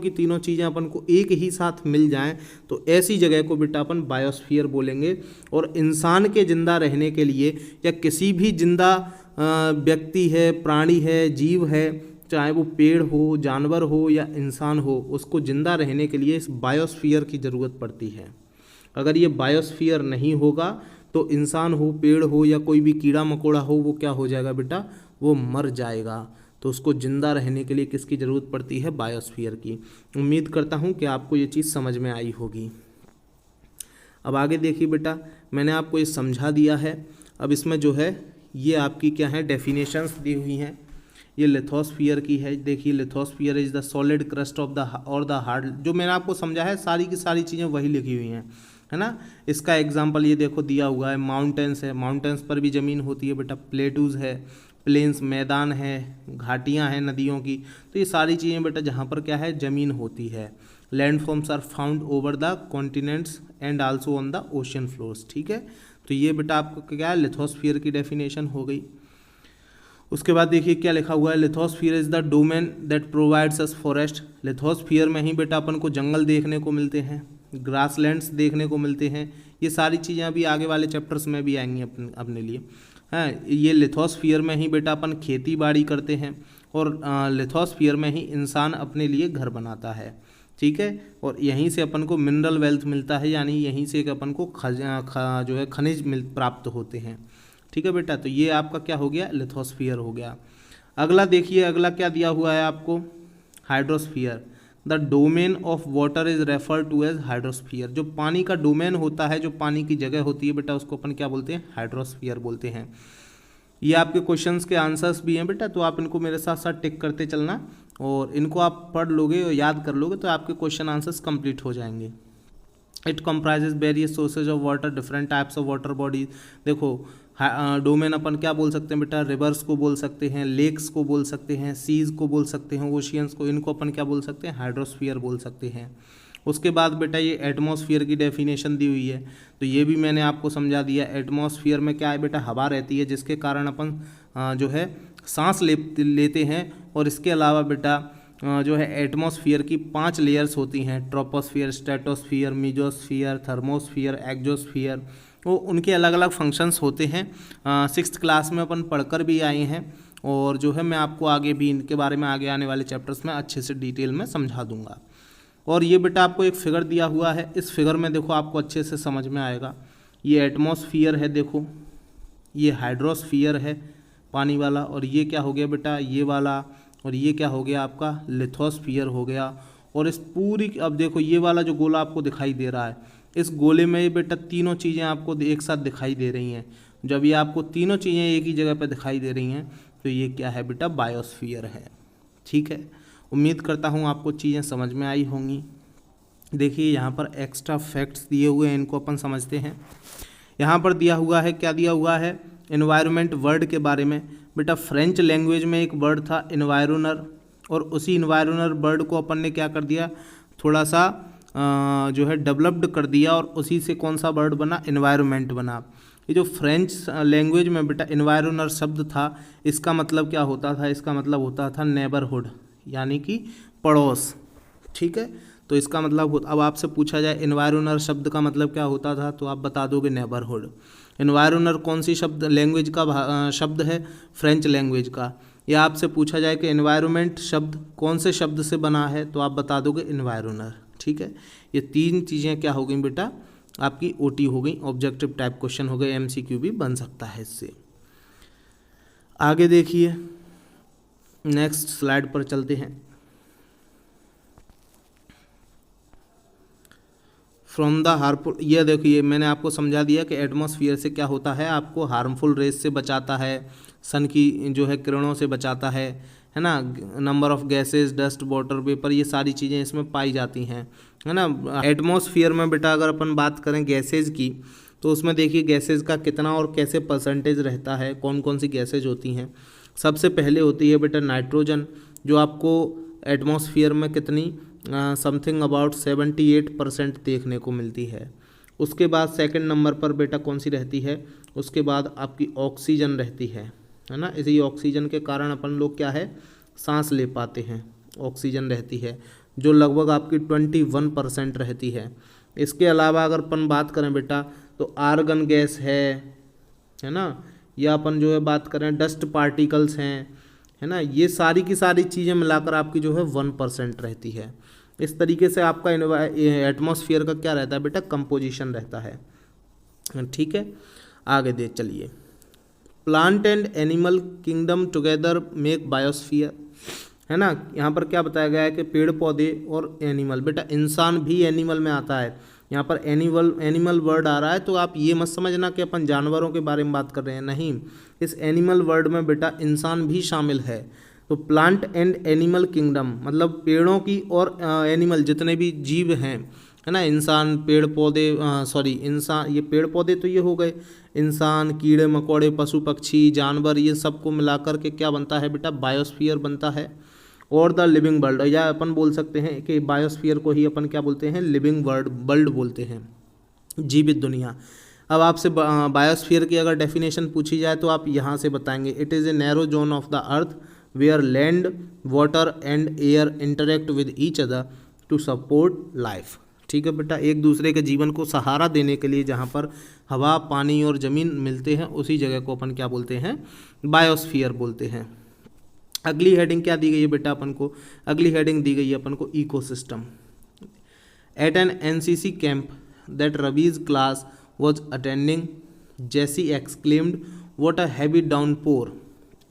तीनों चीज़ें अपन को एक ही साथ मिल जाएं तो ऐसी जगह को बेटा अपन बायोस्फीयर बोलेंगे। और इंसान के ज़िंदा रहने के लिए या किसी भी जिंदा व्यक्ति है, प्राणी है, जीव है, चाहे वो पेड़ हो, जानवर हो या इंसान हो, उसको ज़िंदा रहने के लिए इस बायोस्फीयर की ज़रूरत पड़ती है। अगर ये बायोस्फीयर नहीं होगा तो इंसान हो, पेड़ हो या कोई भी कीड़ा मकोड़ा हो, वो क्या हो जाएगा बेटा, वो मर जाएगा। तो उसको ज़िंदा रहने के लिए किसकी ज़रूरत पड़ती है, बायोस्फीयर की। उम्मीद करता हूँ कि आपको ये चीज़ समझ में आई होगी। अब आगे देखिए बेटा, मैंने आपको ये समझा दिया है। अब इसमें जो है ये आपकी क्या है, डेफिनेशंस दी हुई हैं। ये लिथोस्फीयर की है। देखिए, lithosphere is the solid crust of the और द हार्ड, जो मैंने आपको समझा है सारी की सारी चीज़ें वही लिखी हुई हैं, है ना। इसका एग्जांपल ये देखो दिया हुआ है, माउंटेन्स है, माउंटेन्स पर भी ज़मीन होती है बेटा, प्लेटूज़ है, प्लेन्स मैदान है, घाटियाँ हैं नदियों की। तो ये सारी चीज़ें बेटा जहाँ पर क्या है, ज़मीन होती है। Landforms are found over the continents and also on the ocean floors. ठीक है, तो ये बेटा आपको क्या है, लिथोस्फीयर की डेफिनेशन हो गई। उसके बाद देखिए क्या लिखा हुआ है, lithosphere is the domain that provides us forest. Lithosphere में ही बेटा अपन को जंगल देखने को मिलते हैं, ग्रासलैंड्स देखने को मिलते हैं। ये सारी चीज़ें अभी आगे वाले चैप्टर्स में भी आएंगी अपने लिए। हाँ, ये लिथोस्फीयर में ही बेटा अपन खेती बाड़ी करते हैं और लिथोस्फीयर में ही इंसान अपने लिए घर बनाता है। ठीक है, और यहीं से अपन को मिनरल वेल्थ मिलता है, यानी यहीं से अपन को जो है खनिज प्राप्त होते हैं। ठीक है बेटा, तो ये आपका क्या हो गया, लिथोस्फीयर हो गया। अगला देखिए, अगला क्या दिया हुआ है आपको, hydrosphere. The domain of water is refer to as hydrosphere. जो पानी का डोमेन होता है, जो पानी की जगह होती है बेटा, उसको अपन क्या बोलते हैं, हाइड्रोस्फीयर बोलते हैं। ये आपके क्वेश्चंस के आंसर्स भी हैं बेटा, तो आप इनको मेरे साथ साथ टिक करते चलना और इनको आप पढ़ लोगे और याद कर लोगे तो आपके क्वेश्चन आंसर्स कंप्लीट हो जाएंगे। It comprises various sources of water, different types of water bodies. देखो, डोमेन अपन क्या बोल सकते हैं बेटा, रिवर्स को बोल सकते हैं, लेक्स को बोल सकते हैं, सीज को बोल सकते हैं, ओशियंस को, इनको अपन क्या बोल सकते हैं, हाइड्रोस्फीयर बोल सकते हैं। उसके बाद बेटा ये एटमॉस्फेयर की डेफिनेशन दी हुई है, तो ये भी मैंने आपको समझा दिया। एटमॉस्फेयर में क्या है बेटा, हवा रहती है जिसके कारण अपन जो है सांस लेते हैं। और इसके अलावा बेटा जो है एटमॉस्फेयर की 5 लेयर्स होती हैं, ट्रोपोस्फियर, स्ट्रेटोस्फियर, मीजोस्फियर, थर्मोस्फियर, एक्जोस्फियर। वो उनके अलग अलग फंक्शंस होते हैं। 6th क्लास में अपन पढ़कर भी आए हैं और जो है मैं आपको आगे भी इनके बारे में आगे आने वाले चैप्टर्स में अच्छे से डिटेल में समझा दूंगा। और ये बेटा आपको एक फिगर दिया हुआ है, इस फिगर में देखो आपको अच्छे से समझ में आएगा। ये एटमॉस्फियर है, देखो ये हाइड्रोस्फियर है पानी वाला, और ये क्या हो गया बेटा, ये वाला, और ये क्या हो गया आपका, लिथोस्फियर हो गया। और इस पूरी, अब देखो ये वाला जो गोला आपको दिखाई दे रहा है, इस गोले में बेटा तीनों चीज़ें आपको एक साथ दिखाई दे रही हैं। जब ये आपको तीनों चीज़ें एक ही जगह पर दिखाई दे रही हैं तो ये क्या है बेटा, बायोस्फीयर है। ठीक है, उम्मीद करता हूँ आपको चीज़ें समझ में आई होंगी। देखिए यहाँ पर एक्स्ट्रा फैक्ट्स दिए हुए हैं, इनको अपन समझते हैं। यहाँ पर दिया हुआ है, क्या दिया हुआ है, एनवायरनमेंट वर्ड के बारे में। बेटा फ्रेंच लैंग्वेज में एक वर्ड था एनवायरोनर, और उसी एनवायरोनर वर्ड को अपन ने क्या कर दिया, थोड़ा सा जो है डेवलप्ड कर दिया, और उसी से कौन सा वर्ड बना, एनवायरनमेंट बना। ये जो फ्रेंच लैंग्वेज में बेटा एनवायरोनर शब्द था, इसका मतलब क्या होता था, इसका मतलब होता था नेबरहुड, यानी कि पड़ोस। ठीक है, तो इसका मतलब अब आपसे पूछा जाए एनवायरोनर शब्द का मतलब क्या होता था, तो आप बता दोगे नेबरहुड। एनवायरोनर कौन सी शब्द लैंग्वेज का शब्द है, फ्रेंच लैंग्वेज का। या आपसे पूछा जाए कि एनवायरनमेंट शब्द कौन से शब्द से बना है, तो आप बता दोगे एनवायरोनर। ठीक है, ये 3 चीज़ें क्या हो गई बेटा, आपकी ओटी हो गई, ऑब्जेक्टिव टाइप क्वेश्चन हो गए, एमसीक्यू भी बन सकता है इससे। आगे देखिए, नेक्स्ट स्लाइड पर चलते हैं। फ्रॉम द हार्मफुल, ये देखिए मैंने आपको समझा दिया कि एटमॉस्फेयर से क्या होता है, आपको हार्मफुल रेस से बचाता है, सन की जो है किरणों से बचाता है ना। Number of gases, dust, water vapour, ये सारी चीज़ें इसमें पाई जाती हैं, है ना। एटमॉस्फेयर में बेटा अगर अपन बात करें गैसेज की, तो उसमें देखिए गैसेज का कितना और कैसे परसेंटेज रहता है, कौन कौन सी गैसेज होती हैं। सबसे पहले होती है बेटा नाइट्रोजन, जो आपको एटमॉस्फेयर में कितनी समथिंग अबाउट 78% देखने को मिलती है। उसके बाद सेकंड नंबर पर बेटा कौन सी रहती है, उसके बाद आपकी ऑक्सीजन रहती है ना। इसी ऑक्सीजन के कारण अपन लोग क्या है, सांस ले पाते हैं। ऑक्सीजन रहती है जो लगभग आपकी 21% रहती है। इसके अलावा अगर अपन बात करें बेटा तो आर्गन गैस है ना, या अपन जो है बात करें डस्ट पार्टिकल्स हैं, है ना, ये सारी की सारी चीज़ें मिलाकर आपकी जो है 1% रहती है। इस तरीके से आपका एटमॉस्फेयर का क्या रहता है बेटा, कंपोजिशन रहता है। ठीक है, आगे दे चलिए। Plant and animal kingdom together make biosphere, है ना। यहाँ पर क्या बताया गया है कि पेड़ पौधे और एनिमल, बेटा इंसान भी एनिमल में आता है। यहाँ पर एनिमल वर्ड आ रहा है तो आप ये मत समझना कि अपन जानवरों के बारे में बात कर रहे हैं, नहीं। इस एनिमल वर्ड में बेटा इंसान भी शामिल है। तो प्लांट एंड एनिमल किंगडम मतलब पेड़ों की और एनिमल जितने भी जीव हैं, है ना, इंसान, पेड़ पौधे, इंसान, ये पेड़ पौधे तो ये हो गए, इंसान, कीड़े मकोड़े, पशु पक्षी, जानवर, ये सबको मिलाकर के क्या बनता है बेटा, बायोस्फीयर बनता है। और द लिविंग वर्ल्ड, या अपन बोल सकते हैं कि बायोस्फीयर को ही अपन क्या बोलते हैं, लिविंग वर्ल्ड बोलते हैं, जीवित दुनिया। अब आपसे बायोस्फीयर की अगर डेफिनेशन पूछी जाए तो आप यहाँ से बताएंगे, it is a narrow zone of the earth where land, water and air interact with each other to support life. ठीक है बेटा, एक दूसरे के जीवन को सहारा देने के लिए जहाँ पर हवा, पानी और ज़मीन मिलते हैं उसी जगह को अपन क्या बोलते हैं, बायोस्फीयर बोलते हैं। अगली हेडिंग क्या दी गई है बेटा अपन को, अगली हेडिंग दी गई है अपन को ecosystem. At an NCC camp that Ravi's class was attending, Jessy exclaimed what a heavy downpour.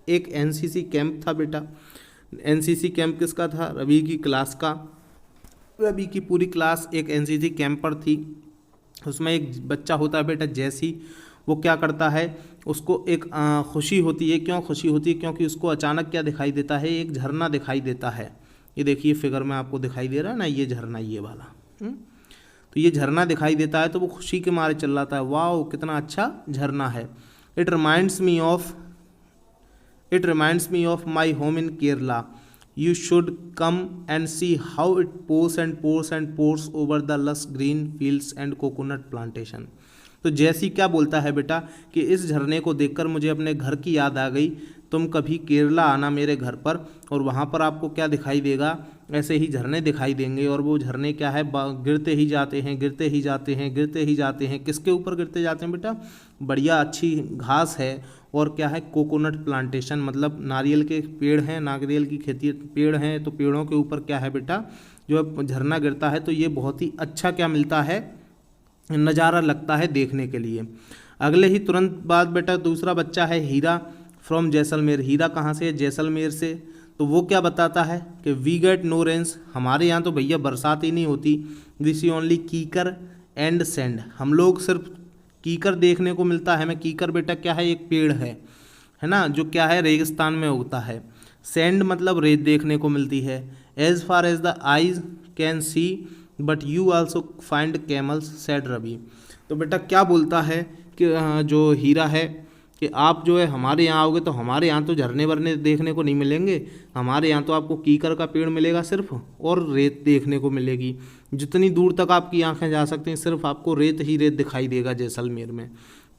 एक एनसीसी कैंप था बेटा। एनसीसी कैंप किसका था, रवि की क्लास का। रवि की पूरी क्लास एक एनसीसी कैंप पर थी। उसमें एक बच्चा होता है बेटा जेसी, वो क्या करता है, उसको एक खुशी होती है। क्यों खुशी होती है, क्योंकि उसको अचानक क्या दिखाई देता है, एक झरना दिखाई देता है। ये देखिए फिगर में आपको दिखाई दे रहा है ना, ये झरना, ये वाला। तो ये झरना दिखाई देता है तो वो खुशी के मारे चल रहा था, वाह कितना अच्छा झरना है। It reminds me of my home in Kerala, you should come and see how it pours and pours and pours over the lush green fields and coconut plantation। तो जैसी क्या बोलता है बेटा कि इस झरने को देखकर मुझे अपने घर की याद आ गई। तुम कभी केरला आना मेरे घर पर, और वहाँ पर आपको क्या दिखाई देगा, ऐसे ही झरने दिखाई देंगे। और वो झरने क्या है, गिरते ही जाते हैं, गिरते ही जाते हैं, गिरते ही जाते हैं। किसके ऊपर गिरते जाते हैं बेटा, बढ़िया अच्छी घास है और क्या है, कोकोनट प्लांटेशन, मतलब नारियल के पेड़ हैं, नारियल की खेती पेड़ हैं। तो पेड़ों के ऊपर क्या है बेटा, जो झरना गिरता है तो ये बहुत ही अच्छा क्या मिलता है, नज़ारा लगता है देखने के लिए। अगले ही तुरंत बाद बेटा दूसरा बच्चा है हीरा फ्रॉम जैसलमेर। हीरा कहाँ से है, जैसलमेर से। तो वो क्या बताता है कि वी गेट नो रेंस, हमारे यहाँ तो भैया बरसात ही नहीं होती। वी सी ओनली कीकर एंड सैंड, हम लोग सिर्फ कीकर देखने को मिलता है हमें। कीकर बेटा क्या है, एक पेड़ है ना, जो क्या है रेगिस्तान में उगता है। सैंड मतलब रेत देखने को मिलती है। As far as the eyes can see but you also find camels, said Ravi. तो बेटा क्या बोलता है कि जो हीरा है कि आप जो है हमारे यहाँ आओगे तो हमारे यहाँ तो झरने वरने देखने को नहीं मिलेंगे, हमारे यहाँ तो आपको कीकर का पेड़ मिलेगा सिर्फ, और रेत देखने को मिलेगी। जितनी दूर तक आपकी आंखें जा सकती हैं सिर्फ आपको रेत ही रेत दिखाई देगा जैसलमेर में।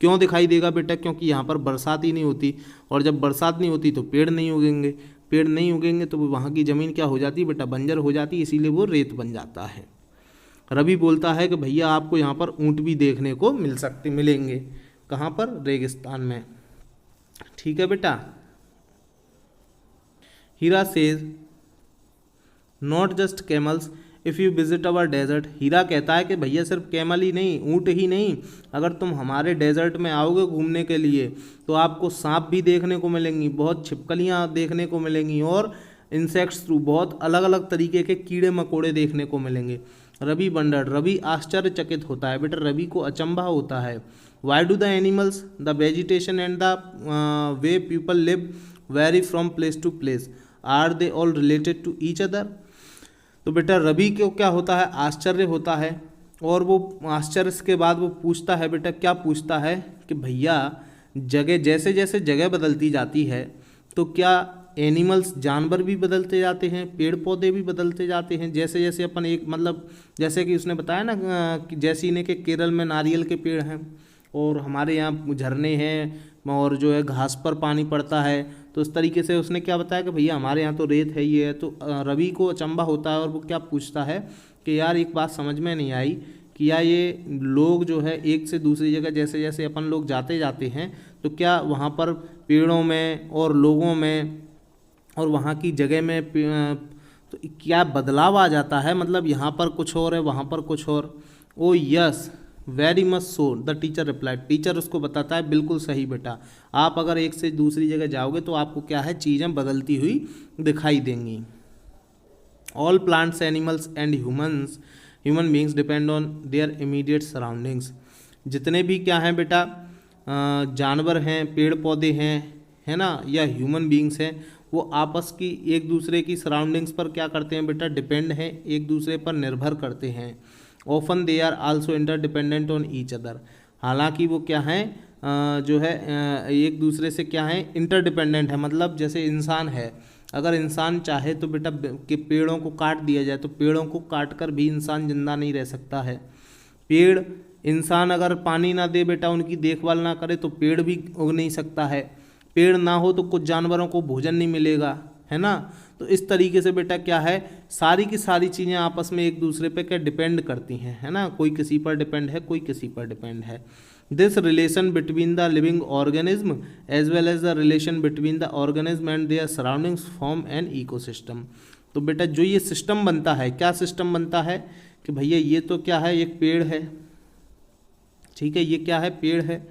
क्यों दिखाई देगा बेटा, क्योंकि यहाँ पर बरसात ही नहीं होती, और जब बरसात नहीं होती तो पेड़ नहीं उगेंगे, पेड़ नहीं उगेंगे तो वहाँ की ज़मीन क्या हो जाती है बेटा, बंजर हो जाती है, इसीलिए वो रेत बन जाता है। रवि बोलता है कि भैया आपको यहाँ पर ऊँट भी देखने को मिलेंगे, कहाँ पर, रेगिस्तान में। ठीक है बेटा। Heera says not just camels if you visit our desert. Heera कहता है कि भैया सिर्फ कैमल ही नहीं, ऊँट ही नहीं, अगर तुम हमारे डेजर्ट में आओगे घूमने के लिए तो आपको सांप भी देखने को मिलेंगी, बहुत छिपकलियाँ देखने को मिलेंगी, और इंसेक्ट्स थ्रू बहुत अलग अलग तरीके के कीड़े मकोड़े देखने को मिलेंगे। रवि वंडर्ड, रवि आश्चर्यचकित होता है बेटा, रवि को अचंभा होता है। Why do the animals, the vegetation and the way people live vary from place to place, are they all related to each other. तो बेटा रवि को क्या होता है, आश्चर्य होता है, और वो आश्चर्य के बाद वो पूछता है बेटा, क्या पूछता है कि भैया जगह जैसे जैसे जगह बदलती जाती है तो क्या एनिमल्स जानवर भी बदलते जाते हैं, पेड़ पौधे भी बदलते जाते हैं। जैसे जैसे अपन एक मतलब जैसे कि उसने बताया ना कि जैसे इन्हें के केरल में नारियल के पेड़ हैं और हमारे यहाँ झरने हैं और जो है घास पर पानी पड़ता है, तो इस तरीके से उसने क्या बताया कि भैया हमारे यहाँ तो रेत है, ये है। तो रवि को अचंभा होता है और वो क्या पूछता है कि यार एक बात समझ में नहीं आई कि या ये लोग जो है एक से दूसरी जगह जैसे जैसे अपन लोग जाते जाते हैं तो क्या वहाँ पर पेड़ों में और लोगों में और वहाँ की जगह में तो क्या बदलाव आ जाता है, मतलब यहाँ पर कुछ और है वहाँ पर कुछ और। ओ yes very much so the teacher replied, teacher उसको बताता है बिल्कुल सही बेटा, आप अगर एक से दूसरी जगह जाओगे तो आपको क्या है चीज़ें बदलती हुई दिखाई देंगी। All plants animals and human beings depend on their immediate surroundings, जितने भी क्या हैं बेटा जानवर हैं, पेड़ पौधे हैं, है ना, या ह्यूमन बींग्स हैं, वो आपस की एक दूसरे की सराउंडिंग्स पर क्या करते हैं बेटा डिपेंड हैं, एक दूसरे पर निर्भर करते हैं। Often they are also interdependent on each other, हालांकि वो क्या हैं जो है एक दूसरे से क्या है इंटरडिपेंडेंट है। मतलब जैसे इंसान है, अगर इंसान चाहे तो बेटा कि पेड़ों को काट दिया जाए तो पेड़ों को काट कर भी इंसान जिंदा नहीं रह सकता है। पेड़ इंसान अगर पानी ना दे बेटा, उनकी देखभाल ना करे तो पेड़ भी उग नहीं सकता है। पेड़ ना हो तो कुछ जानवरों को भोजन नहीं मिलेगा, है ना। तो इस तरीके से बेटा क्या है सारी की सारी चीज़ें आपस में एक दूसरे पे क्या डिपेंड करती हैं, है ना, कोई किसी पर डिपेंड है, कोई किसी पर डिपेंड है। This relation between the living organism as well as the relation between the organism and their surroundings form an ecosystem. तो बेटा जो ये सिस्टम बनता है, क्या सिस्टम बनता है कि भैया ये तो क्या है एक पेड़ है, ठीक है, ये क्या है पेड़ है,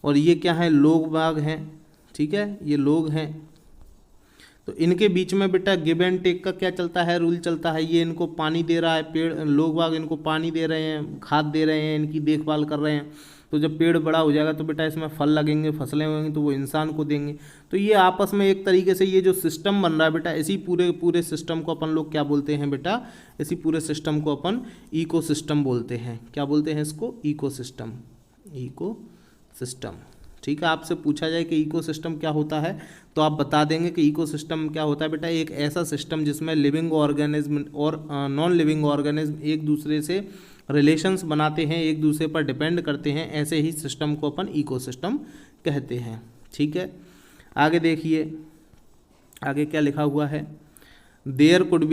और ये क्या है लोग बाग हैं, ठीक है, ये लोग हैं। तो इनके बीच में बेटा गिव एंड टेक का क्या चलता है रूल चलता है। ये इनको पानी दे रहा है, पेड़ लोग बाग इनको पानी दे रहे हैं, खाद दे रहे हैं, इनकी देखभाल कर रहे हैं। तो जब पेड़ बड़ा हो जाएगा तो बेटा इसमें फल लगेंगे, फसलें होंगी तो वो इंसान को देंगे। तो ये आपस में एक तरीके से ये जो सिस्टम बन रहा है बेटा, इसी पूरे सिस्टम को अपन लोग क्या बोलते हैं बेटा, इसी पूरे सिस्टम को अपन इकोसिस्टम बोलते हैं। क्या बोलते हैं इसको, इकोसिस्टम, इकोसिस्टम। ठीक है, आपसे पूछा जाए कि इकोसिस्टम क्या होता है तो आप बता देंगे कि इकोसिस्टम क्या होता है बेटा, एक ऐसा सिस्टम जिसमें लिविंग ऑर्गेनिज्म और नॉन लिविंग ऑर्गेनिज्म एक दूसरे से रिलेशंस बनाते हैं, एक दूसरे पर डिपेंड करते हैं, ऐसे ही सिस्टम को अपन इकोसिस्टम कहते हैं। ठीक है, आगे देखिए आगे क्या लिखा हुआ है। There could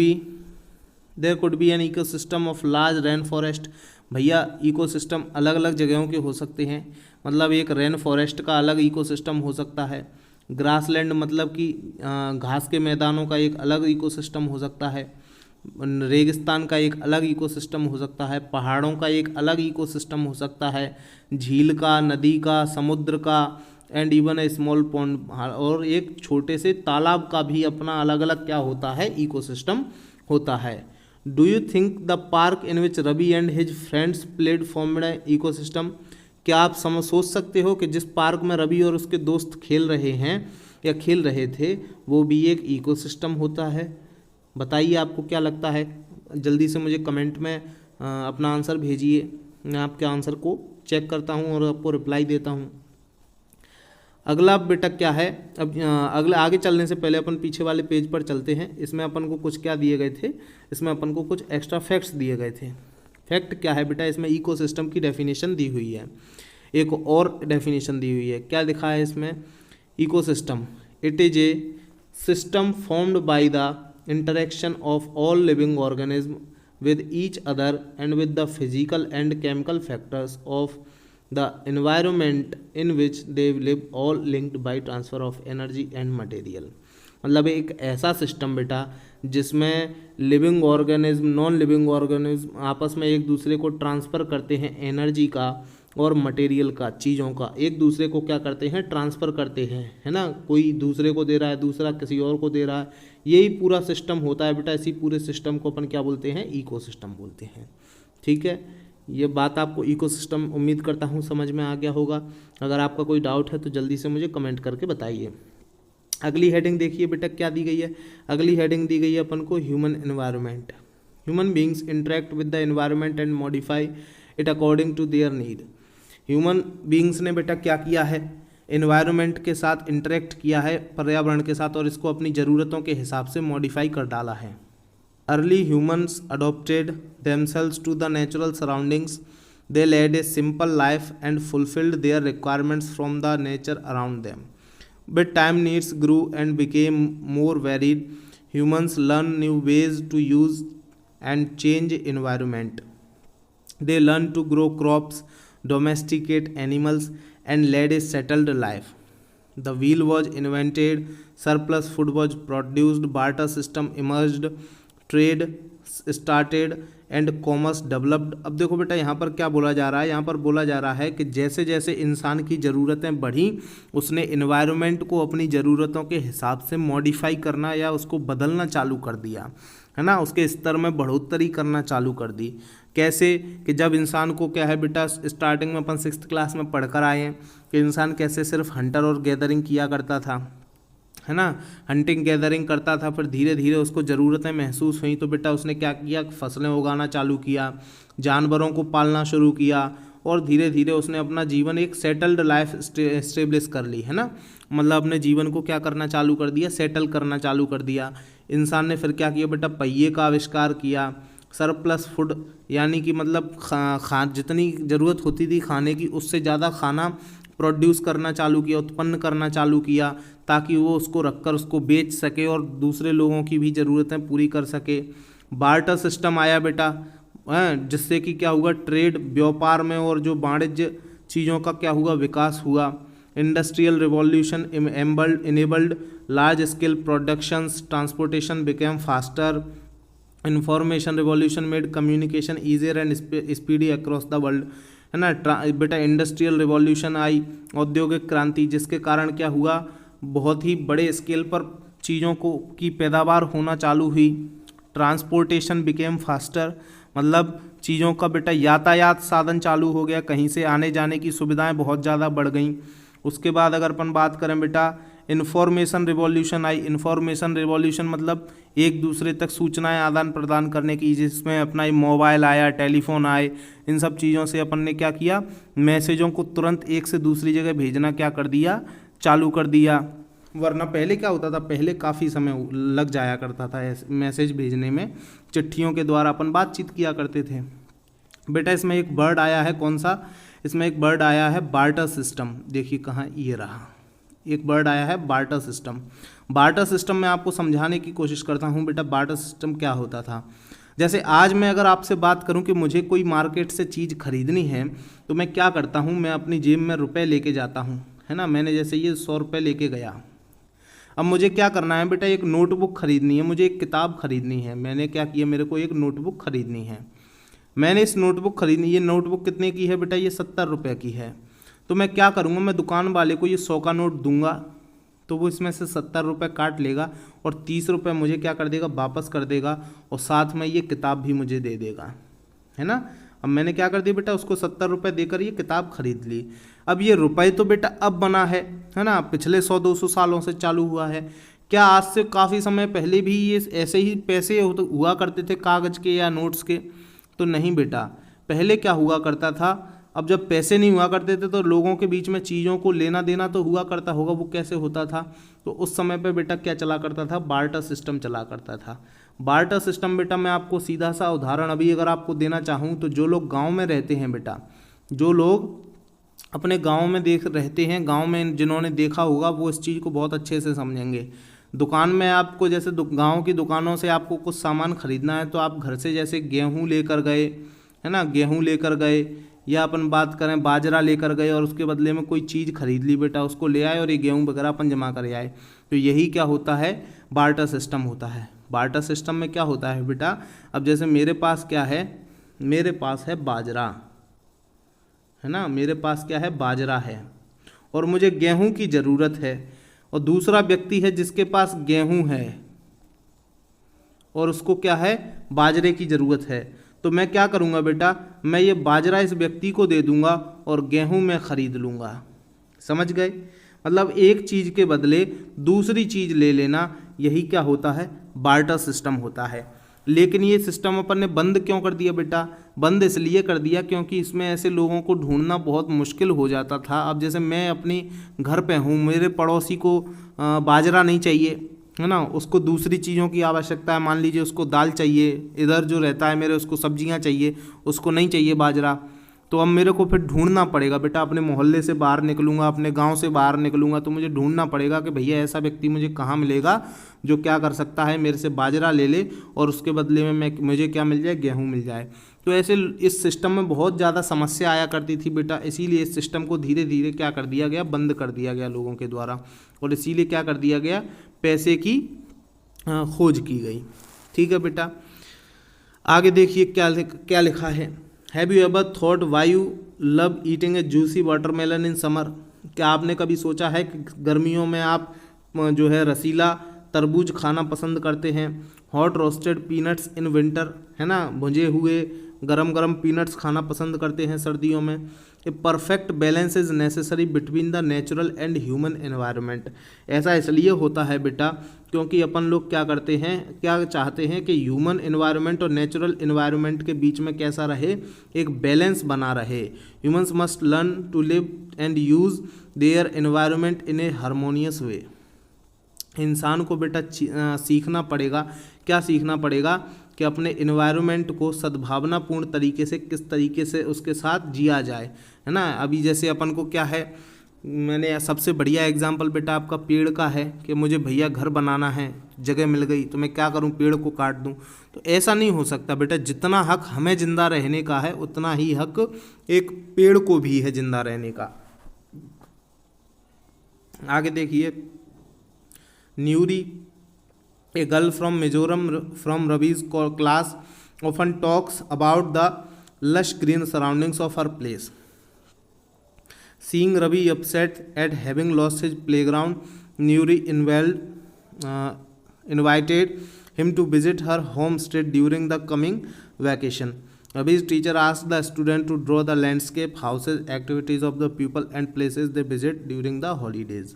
be an ecosystem of large rain forest. भैया इकोसिस्टम अलग अलग जगहों के हो सकते हैं, मतलब एक रेन फॉरेस्ट का अलग इकोसिस्टम हो सकता है, ग्रासलैंड मतलब कि घास के मैदानों का एक अलग इकोसिस्टम हो सकता है, रेगिस्तान का एक अलग इकोसिस्टम हो सकता है, पहाड़ों का एक अलग इकोसिस्टम हो सकता है, झील का, नदी का, समुद्र का, and even a small pond, और एक छोटे से तालाब का भी अपना अलग अलग क्या होता है इकोसिस्टम होता है। Do you think the park in which Ravi and his friends played formed a ecosystem. क्या आप सोच सकते हो कि जिस पार्क में रवि और उसके दोस्त खेल रहे हैं या खेल रहे थे वो भी एक इकोसिस्टम होता है। बताइए आपको क्या लगता है, जल्दी से मुझे कमेंट में अपना आंसर भेजिए, मैं आपके आंसर को चेक करता हूँ और आपको रिप्लाई देता हूँ। अगला बेटा क्या है, अब अगले आगे चलने से पहले अपन पीछे वाले पेज पर चलते हैं। इसमें अपन को कुछ क्या दिए गए थे, इसमें अपन को कुछ एक्स्ट्रा फैक्ट्स दिए गए थे। फैक्ट क्या है बेटा, इसमें इकोसिस्टम की डेफिनेशन दी हुई है, एक और डेफिनेशन दी हुई है। क्या लिखा है इसमें, ecosystem it is a system formed by the interaction of all living organism with each other and with the physical and chemical factors of the environment in which they live, all linked by transfer of energy and material। मतलब एक ऐसा सिस्टम बेटा जिसमें living organism non living organism आपस में एक दूसरे को ट्रांसफ़र करते हैं एनर्जी का और मटेरियल का, चीज़ों का एक दूसरे को क्या करते हैं ट्रांसफ़र करते हैं, है ना। कोई दूसरे को दे रहा है, दूसरा किसी और को दे रहा है, यही पूरा सिस्टम होता है बेटा। इसी पूरे सिस्टम को अपन क्या बोलते हैं, इकोसिस्टम बोलते हैं। ठीक है, ये बात आपको इकोसिस्टम उम्मीद करता हूँ समझ में आ गया होगा। अगर आपका कोई डाउट है तो जल्दी से मुझे कमेंट करके बताइए। अगली हेडिंग देखिए बेटा क्या दी गई है, अगली हेडिंग दी गई है अपन को human environment. Human beings interact with the environment and modify it according to their need. Human beings ने बेटा क्या किया है एनवायरनमेंट के साथ इंटरेक्ट किया है, पर्यावरण के साथ, और इसको अपनी ज़रूरतों के हिसाब से मॉडिफाई कर डाला है। Early humans adopted themselves to the natural surroundings, they led a simple life and fulfilled their requirements from the nature around them. But time needs grew and became more varied. Humans learn new ways to use and change environment. They learn to grow crops, domesticate animals, and led a settled life. The wheel was invented, surplus food was produced, barter system emerged, trade started and commerce developed. अब देखो बेटा यहाँ पर क्या बोला जा रहा है, यहाँ पर बोला जा रहा है कि जैसे जैसे इंसान की ज़रूरतें बढ़ी उसने इन्वायरमेंट को अपनी ज़रूरतों के हिसाब से मॉडिफाई करना या उसको बदलना चालू कर दिया, है ना, उसके स्तर में बढ़ोतरी करना चालू कर दी। कैसे कि जब इंसान को क्या है बेटा, स्टार्टिंग में अपन 6th क्लास में पढ़कर आए हैं कि इंसान कैसे सिर्फ हंटर और गैदरिंग किया करता था, है ना, हंटिंग गैदरिंग करता था। फिर धीरे धीरे उसको ज़रूरतें महसूस हुई तो बेटा उसने क्या किया, फसलें उगाना चालू किया, जानवरों को पालना शुरू किया, और धीरे धीरे उसने अपना जीवन एक सेटल्ड लाइफ इस्टेब्लिश कर ली, है ना, मतलब अपने जीवन को क्या करना चालू कर दिया, सेटल करना चालू कर दिया। इंसान ने फिर क्या किया बेटा, पहिए का आविष्कार किया, सरप्लस फूड यानी कि मतलब जितनी ज़रूरत होती थी खाने की उससे ज़्यादा खाना प्रोड्यूस करना चालू किया, उत्पन्न करना चालू किया, ताकि वो उसको रखकर उसको बेच सके और दूसरे लोगों की भी ज़रूरतें पूरी कर सके। बार्टर सिस्टम आया बेटा, जिससे कि क्या हुआ, ट्रेड व्यापार में और जो वाणिज्य चीज़ों का क्या हुआ, विकास हुआ। Industrial revolution enabled large scale productions, transportation became faster, information revolution made communication easier and speedy across the world, है ना। बेटा इंडस्ट्रियल रिवॉल्यूशन आई, औद्योगिक क्रांति, जिसके कारण क्या हुआ, बहुत ही बड़े स्केल पर चीज़ों को की पैदावार होना चालू हुई। ट्रांसपोर्टेशन बिकेम फास्टर, मतलब चीज़ों का बेटा यातायात साधन चालू हो गया, कहीं से आने जाने की सुविधाएं बहुत ज़्यादा बढ़ गई। उसके बाद अगर अपन बात करें बेटा, इन्फॉर्मेशन रिवॉल्यूशन आई। इन्फॉर्मेशन रिवॉल्यूशन मतलब एक दूसरे तक सूचनाएं आदान प्रदान करने की, जिसमें अपना मोबाइल आया, टेलीफोन आए, इन सब चीज़ों से अपन ने क्या किया, मैसेजों को तुरंत एक से दूसरी जगह भेजना क्या कर दिया, चालू कर दिया। वरना पहले क्या होता था, पहले काफ़ी समय लग जाया करता था मैसेज भेजने में, चिट्ठियों के द्वारा अपन बातचीत किया करते थे। बेटा इसमें एक वर्ड आया है, कौन सा, इसमें एक वर्ड आया है बार्टर सिस्टम। देखिए कहाँ, ये रहा, एक वर्ड आया है बार्टर सिस्टम। बार्टर सिस्टम में आपको समझाने की कोशिश करता हूँ बेटा, बार्टर सिस्टम क्या होता था। जैसे आज मैं अगर आपसे बात करूं कि मुझे कोई मार्केट से चीज़ खरीदनी है तो मैं क्या करता हूं, मैं अपनी जेब में रुपए लेके जाता हूं, है ना। मैंने जैसे ये 100 रुपये लेके गया, अब मुझे क्या करना है बेटा, एक नोटबुक खरीदनी है, मुझे एक किताब खरीदनी है। मैंने क्या किया, मेरे को एक नोटबुक खरीदनी है, मैंने इस नोटबुक खरीदनी, ये नोटबुक कितने की है बेटा, ये 70 रुपये की है। तो मैं क्या करूँगा, मैं दुकान वाले को ये 100 का नोट दूंगा, तो वो इसमें से 70 रुपये काट लेगा और 30 रुपये मुझे क्या कर देगा, वापस कर देगा, और साथ में ये किताब भी मुझे दे देगा, है ना। अब मैंने क्या कर दिया बेटा, उसको 70 रुपये देकर ये किताब खरीद ली। अब ये रुपए तो बेटा अब बना है ना, पिछले 100-200 सालों से चालू हुआ है। क्या आज से काफ़ी समय पहले भी ये ऐसे ही पैसे हुआ करते थे, कागज़ के या नोट्स के? तो नहीं बेटा, पहले क्या हुआ करता था, अब जब पैसे नहीं हुआ करते थे तो लोगों के बीच में चीज़ों को लेना देना तो हुआ करता होगा, वो कैसे होता था, तो उस समय पे बेटा क्या चला करता था, बार्टर सिस्टम चला करता था। बार्टर सिस्टम बेटा मैं आपको सीधा सा उदाहरण अभी अगर आपको देना चाहूँ तो जो लोग गांव में रहते हैं बेटा, जो लोग अपने गांव में रहते हैं, गांव में जिन्होंने देखा होगा वो इस चीज़ को बहुत अच्छे से समझेंगे। दुकान में आपको जैसे गांव की दुकानों से आपको कुछ सामान खरीदना है तो आप घर से जैसे गेहूँ लेकर गए, है ना, गेहूँ लेकर गए, या अपन बात करें बाजरा लेकर गए और उसके बदले में कोई चीज़ खरीद ली बेटा, उसको ले आए और ये गेहूँ वगैरह अपन जमा कर आए, तो यही क्या होता है, बार्टर सिस्टम होता है। बार्टर सिस्टम में क्या होता है बेटा, अब जैसे मेरे पास क्या है, मेरे पास है बाजरा, है ना, मेरे पास क्या है, बाजरा है, और मुझे गेहूँ की ज़रूरत है, और दूसरा व्यक्ति है जिसके पास गेहूँ है और उसको क्या है, बाजरे की ज़रूरत है। तो मैं क्या करूँगा बेटा, मैं ये बाजरा इस व्यक्ति को दे दूँगा और गेहूँ मैं ख़रीद लूँगा। समझ गए, मतलब एक चीज़ के बदले दूसरी चीज़ ले लेना, यही क्या होता है, बार्टर सिस्टम होता है। लेकिन ये सिस्टम अपन ने बंद क्यों कर दिया बेटा? बंद इसलिए कर दिया क्योंकि इसमें ऐसे लोगों को ढूंढना बहुत मुश्किल हो जाता था। अब जैसे मैं अपनी घर पे हूँ, मेरे पड़ोसी को बाजरा नहीं चाहिए, है ना, उसको दूसरी चीज़ों की आवश्यकता है, मान लीजिए उसको दाल चाहिए, इधर जो रहता है मेरे उसको सब्जियां चाहिए, उसको नहीं चाहिए बाजरा, तो अब मेरे को फिर ढूंढना पड़ेगा बेटा। अपने मोहल्ले से बाहर निकलूंगा, अपने गांव से बाहर निकलूंगा, तो मुझे ढूंढना पड़ेगा कि भैया ऐसा व्यक्ति मुझे कहाँ मिलेगा जो क्या कर सकता है, मेरे से बाजरा ले ले और उसके बदले में मुझे क्या मिल जाए, गेहूँ मिल जाए। तो ऐसे इस सिस्टम में बहुत ज़्यादा समस्या आया करती थी बेटा, इसीलिए इस सिस्टम को धीरे धीरे क्या कर दिया गया, बंद कर दिया गया लोगों के द्वारा, और इसीलिए क्या कर दिया गया, पैसे की खोज की गई। ठीक है बेटा, आगे देखिए क्या लिखा है। Have you ever thought why you love eating A juicy watermelon in summer? क्या आपने कभी सोचा है कि गर्मियों में आप जो है रसीला तरबूज खाना पसंद करते हैं? Hot roasted peanuts in winter, है ना, भुंजे हुए गरम गरम पीनट्स खाना पसंद करते हैं सर्दियों में। A perfect balance is necessary between the natural and human environment. ऐसा इसलिए होता है बेटा क्योंकि अपन लोग क्या करते हैं, क्या चाहते हैं कि ह्यूमन एनवायरनमेंट और नेचुरल एनवायरनमेंट के बीच में कैसा रहे, एक बैलेंस बना रहे। Humans must learn to live and use their environment in a harmonious way. इंसान को बेटा सीखना पड़ेगा, क्या सीखना पड़ेगा कि अपने एनवायरनमेंट को सद्भावनापूर्ण तरीके से किस तरीके से उसके साथ जिया जाए, है ना। अभी जैसे अपन को क्या है, मैंने सबसे बढ़िया एग्जांपल बेटा आपका पेड़ का है कि मुझे भैया घर बनाना है, जगह मिल गई तो मैं क्या करूं, पेड़ को काट दूं। तो ऐसा नहीं हो सकता बेटा, जितना हक हमें जिंदा रहने का है उतना ही हक एक पेड़ को भी है जिंदा रहने का। आगे देखिए, न्यूरी a girl from Mizoram from Ravi's class often talks about the lush green surroundings of her place. Seeing Ravi upset at having lost his playground, Nuri invited him to visit her homestead during the coming vacation. Ravi's teacher asked the student to draw the landscape, houses, activities of the people and places they visit during the holidays.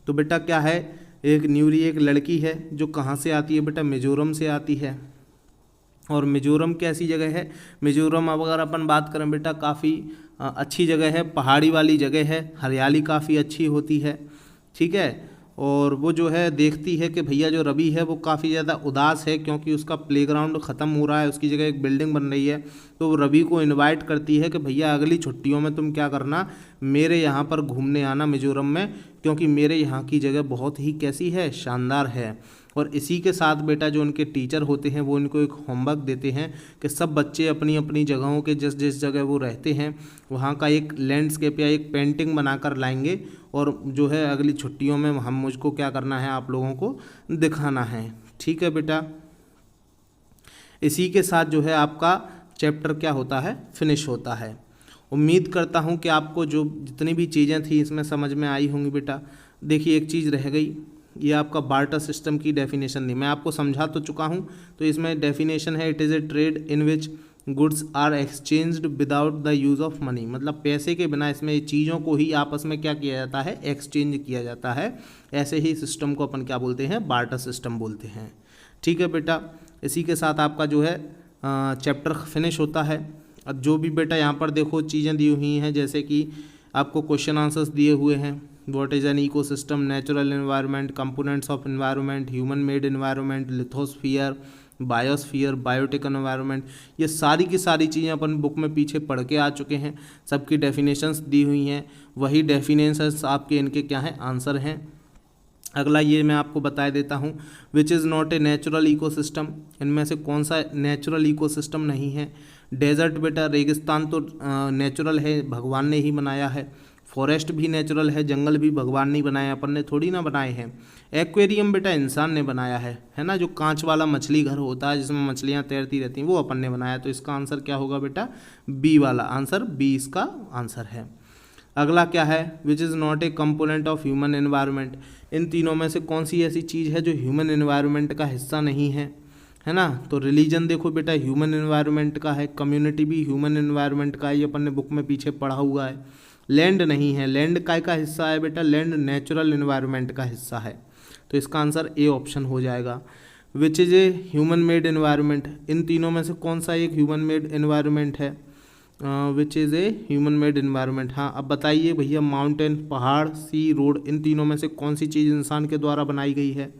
तो बेटा क्या है, एक न्यूरी एक लड़की है जो कहाँ से आती है बेटा, मिजोरम से आती है। और मिजोरम कैसी जगह है, मिजोरम अब अगर अपन बात करें बेटा काफ़ी अच्छी जगह है, पहाड़ी वाली जगह है, हरियाली काफ़ी अच्छी होती है, ठीक है। और वो जो है देखती है कि भैया जो रवि है वो काफ़ी ज़्यादा उदास है क्योंकि उसका प्लेग्राउंड ख़त्म हो रहा है, उसकी जगह एक बिल्डिंग बन रही है। तो वो रवि को इनवाइट करती है कि भैया अगली छुट्टियों में तुम क्या करना, मेरे यहाँ पर घूमने आना मिजोरम में, क्योंकि मेरे यहाँ की जगह बहुत ही कैसी है, शानदार है। और इसी के साथ बेटा जो उनके टीचर होते हैं वो इनको एक होमवर्क देते हैं कि सब बच्चे अपनी अपनी जगहों के जिस जिस जगह वो रहते हैं वहाँ का एक लैंडस्केप या एक पेंटिंग बनाकर लाएंगे और जो है अगली छुट्टियों में हम मुझको क्या करना है, आप लोगों को दिखाना है। ठीक है बेटा, इसी के साथ जो है आपका चैप्टर क्या होता है, फिनिश होता है। उम्मीद करता हूँ कि आपको जो जितनी भी चीज़ें थी इसमें समझ में आई होंगी बेटा। देखिए एक चीज़ रह गई, ये आपका बार्टर सिस्टम की डेफिनेशन थी, मैं आपको समझा तो चुका हूँ। तो इसमें डेफिनेशन है, it is a trade in which goods are exchanged without the use of money, मतलब पैसे के बिना इसमें चीज़ों को ही आपस में क्या किया जाता है, एक्सचेंज किया जाता है। ऐसे ही सिस्टम को अपन क्या बोलते हैं, बार्टर सिस्टम बोलते हैं। ठीक है बेटा, इसी के साथ आपका जो है चैप्टर फिनिश होता है। अब जो भी बेटा यहाँ पर देखो चीज़ें दी हुई हैं, जैसे कि आपको क्वेश्चन आंसर्स दिए हुए हैं, what is an ecosystem, natural environment, components of environment, human made environment, lithosphere, biosphere, biotic environment, ये सारी की सारी चीज़ें अपन बुक में पीछे पढ़ के आ चुके हैं। सबकी डेफिनेशंस दी हुई हैं, वही डेफिनेशंस आपके इनके क्या हैं, आंसर हैं। अगला ये मैं आपको बता देता हूँ, विच is not a natural ecosystem, इनमें से कौन सा नेचुरल इकोसिस्टम नहीं है। डेजर्ट बेटा, रेगिस्तान तो नेचुरल है, भगवान ने ही बनाया है। फॉरेस्ट भी नेचुरल है, जंगल भी भगवान ने बनाया, अपन ने थोड़ी ना बनाए हैं। एक्वेरियम बेटा इंसान ने बनाया है ना, जो कांच वाला मछली घर होता है जिसमें मछलियाँ तैरती रहती हैं, वो अपन ने बनाया। तो इसका आंसर क्या होगा बेटा, बी वाला आंसर, बी इसका आंसर है। अगला क्या है, which is not a component of human environment, इन तीनों में से कौन सी ऐसी चीज़ है जो ह्यूमन एनवायरनमेंट का हिस्सा नहीं है ना। तो रिलीजन देखो बेटा ह्यूमन एनवायरनमेंट का है, कम्युनिटी भी ह्यूमन एनवायरनमेंट का है, ये अपन ने बुक में पीछे पढ़ा हुआ है। लैंड नहीं है, लैंड काय का हिस्सा है बेटा, लैंड नेचुरल एनवायरनमेंट का हिस्सा है। तो इसका आंसर ए ऑप्शन हो जाएगा। Which is a human made environment, इन तीनों में से कौन सा एक ह्यूमन मेड एनवायरनमेंट है, which is a human made environment. हाँ, अब बताइए भैया, माउंटेन, पहाड़, सी, रोड, इन तीनों में से कौन सी चीज़ इंसान के द्वारा बनाई गई है।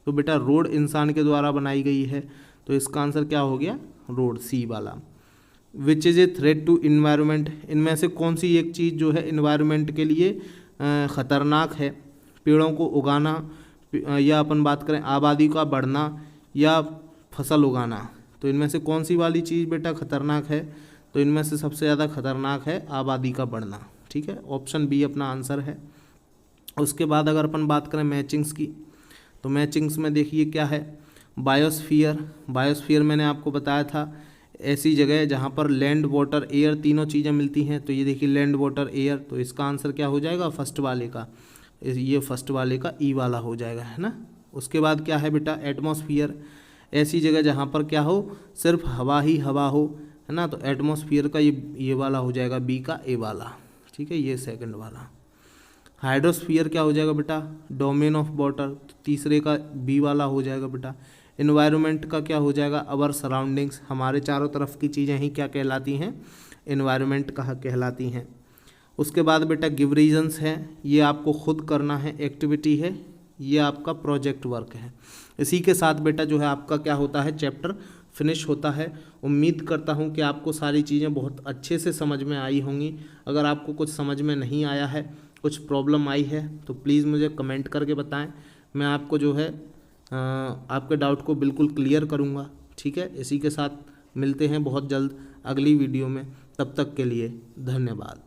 तो बेटा रोड इंसान के द्वारा बनाई गई है, तो इसका आंसर क्या हो गया, रोड, सी वाला। Which is a threat to environment, इनमें से कौन सी एक चीज़ जो है इन्वायरमेंट के लिए ख़तरनाक है। पेड़ों को उगाना, या अपन बात करें आबादी का बढ़ना, या फसल उगाना। तो इनमें से कौन सी वाली चीज़ बेटा खतरनाक है, तो इनमें से सबसे ज़्यादा खतरनाक है आबादी का बढ़ना। ठीक है, ऑप्शन बी अपना आंसर है। उसके बाद अगर अपन बात करें मैचिंग्स की, तो मैचिंग्स में देखिए क्या है, बायोस्फीयर। बायोस्फीयर मैंने आपको बताया था ऐसी जगह जहाँ पर लैंड, वाटर, एयर तीनों चीज़ें मिलती हैं। तो ये देखिए लैंड, वाटर, एयर, तो इसका आंसर क्या हो जाएगा, फर्स्ट वाले का, ये फर्स्ट वाले का ई वाला हो जाएगा, है ना। उसके बाद क्या है बेटा, एटमॉस्फियर, ऐसी जगह जहाँ पर क्या हो, सिर्फ हवा ही हवा हो, है ना। तो एटमॉस्फियर का ये वाला हो जाएगा, बी का ए वाला। ठीक है, ये सेकंड वाला। हाइड्रोस्फीयर क्या हो जाएगा बेटा, डोमेन ऑफ वाटर, तो तीसरे का बी वाला हो जाएगा बेटा। इन्वायरमेंट का क्या हो जाएगा, अवर सराउंडिंग्स, हमारे चारों तरफ की चीज़ें ही क्या कहलाती हैं, इन्वायरमेंट कहा कहलाती हैं। उसके बाद बेटा गिव रीजंस है, ये आपको खुद करना है, एक्टिविटी है, ये आपका प्रोजेक्ट वर्क है। इसी के साथ बेटा जो है आपका क्या होता है, चैप्टर फिनिश होता है। उम्मीद करता हूँ कि आपको सारी चीज़ें बहुत अच्छे से समझ में आई होंगी। अगर आपको कुछ समझ में नहीं आया है, कुछ प्रॉब्लम आई है, तो प्लीज़ मुझे कमेंट करके बताएं। मैं आपको जो है आपके डाउट को बिल्कुल क्लियर करूँगा। ठीक है, इसी के साथ मिलते हैं बहुत जल्द अगली वीडियो में। तब तक के लिए धन्यवाद।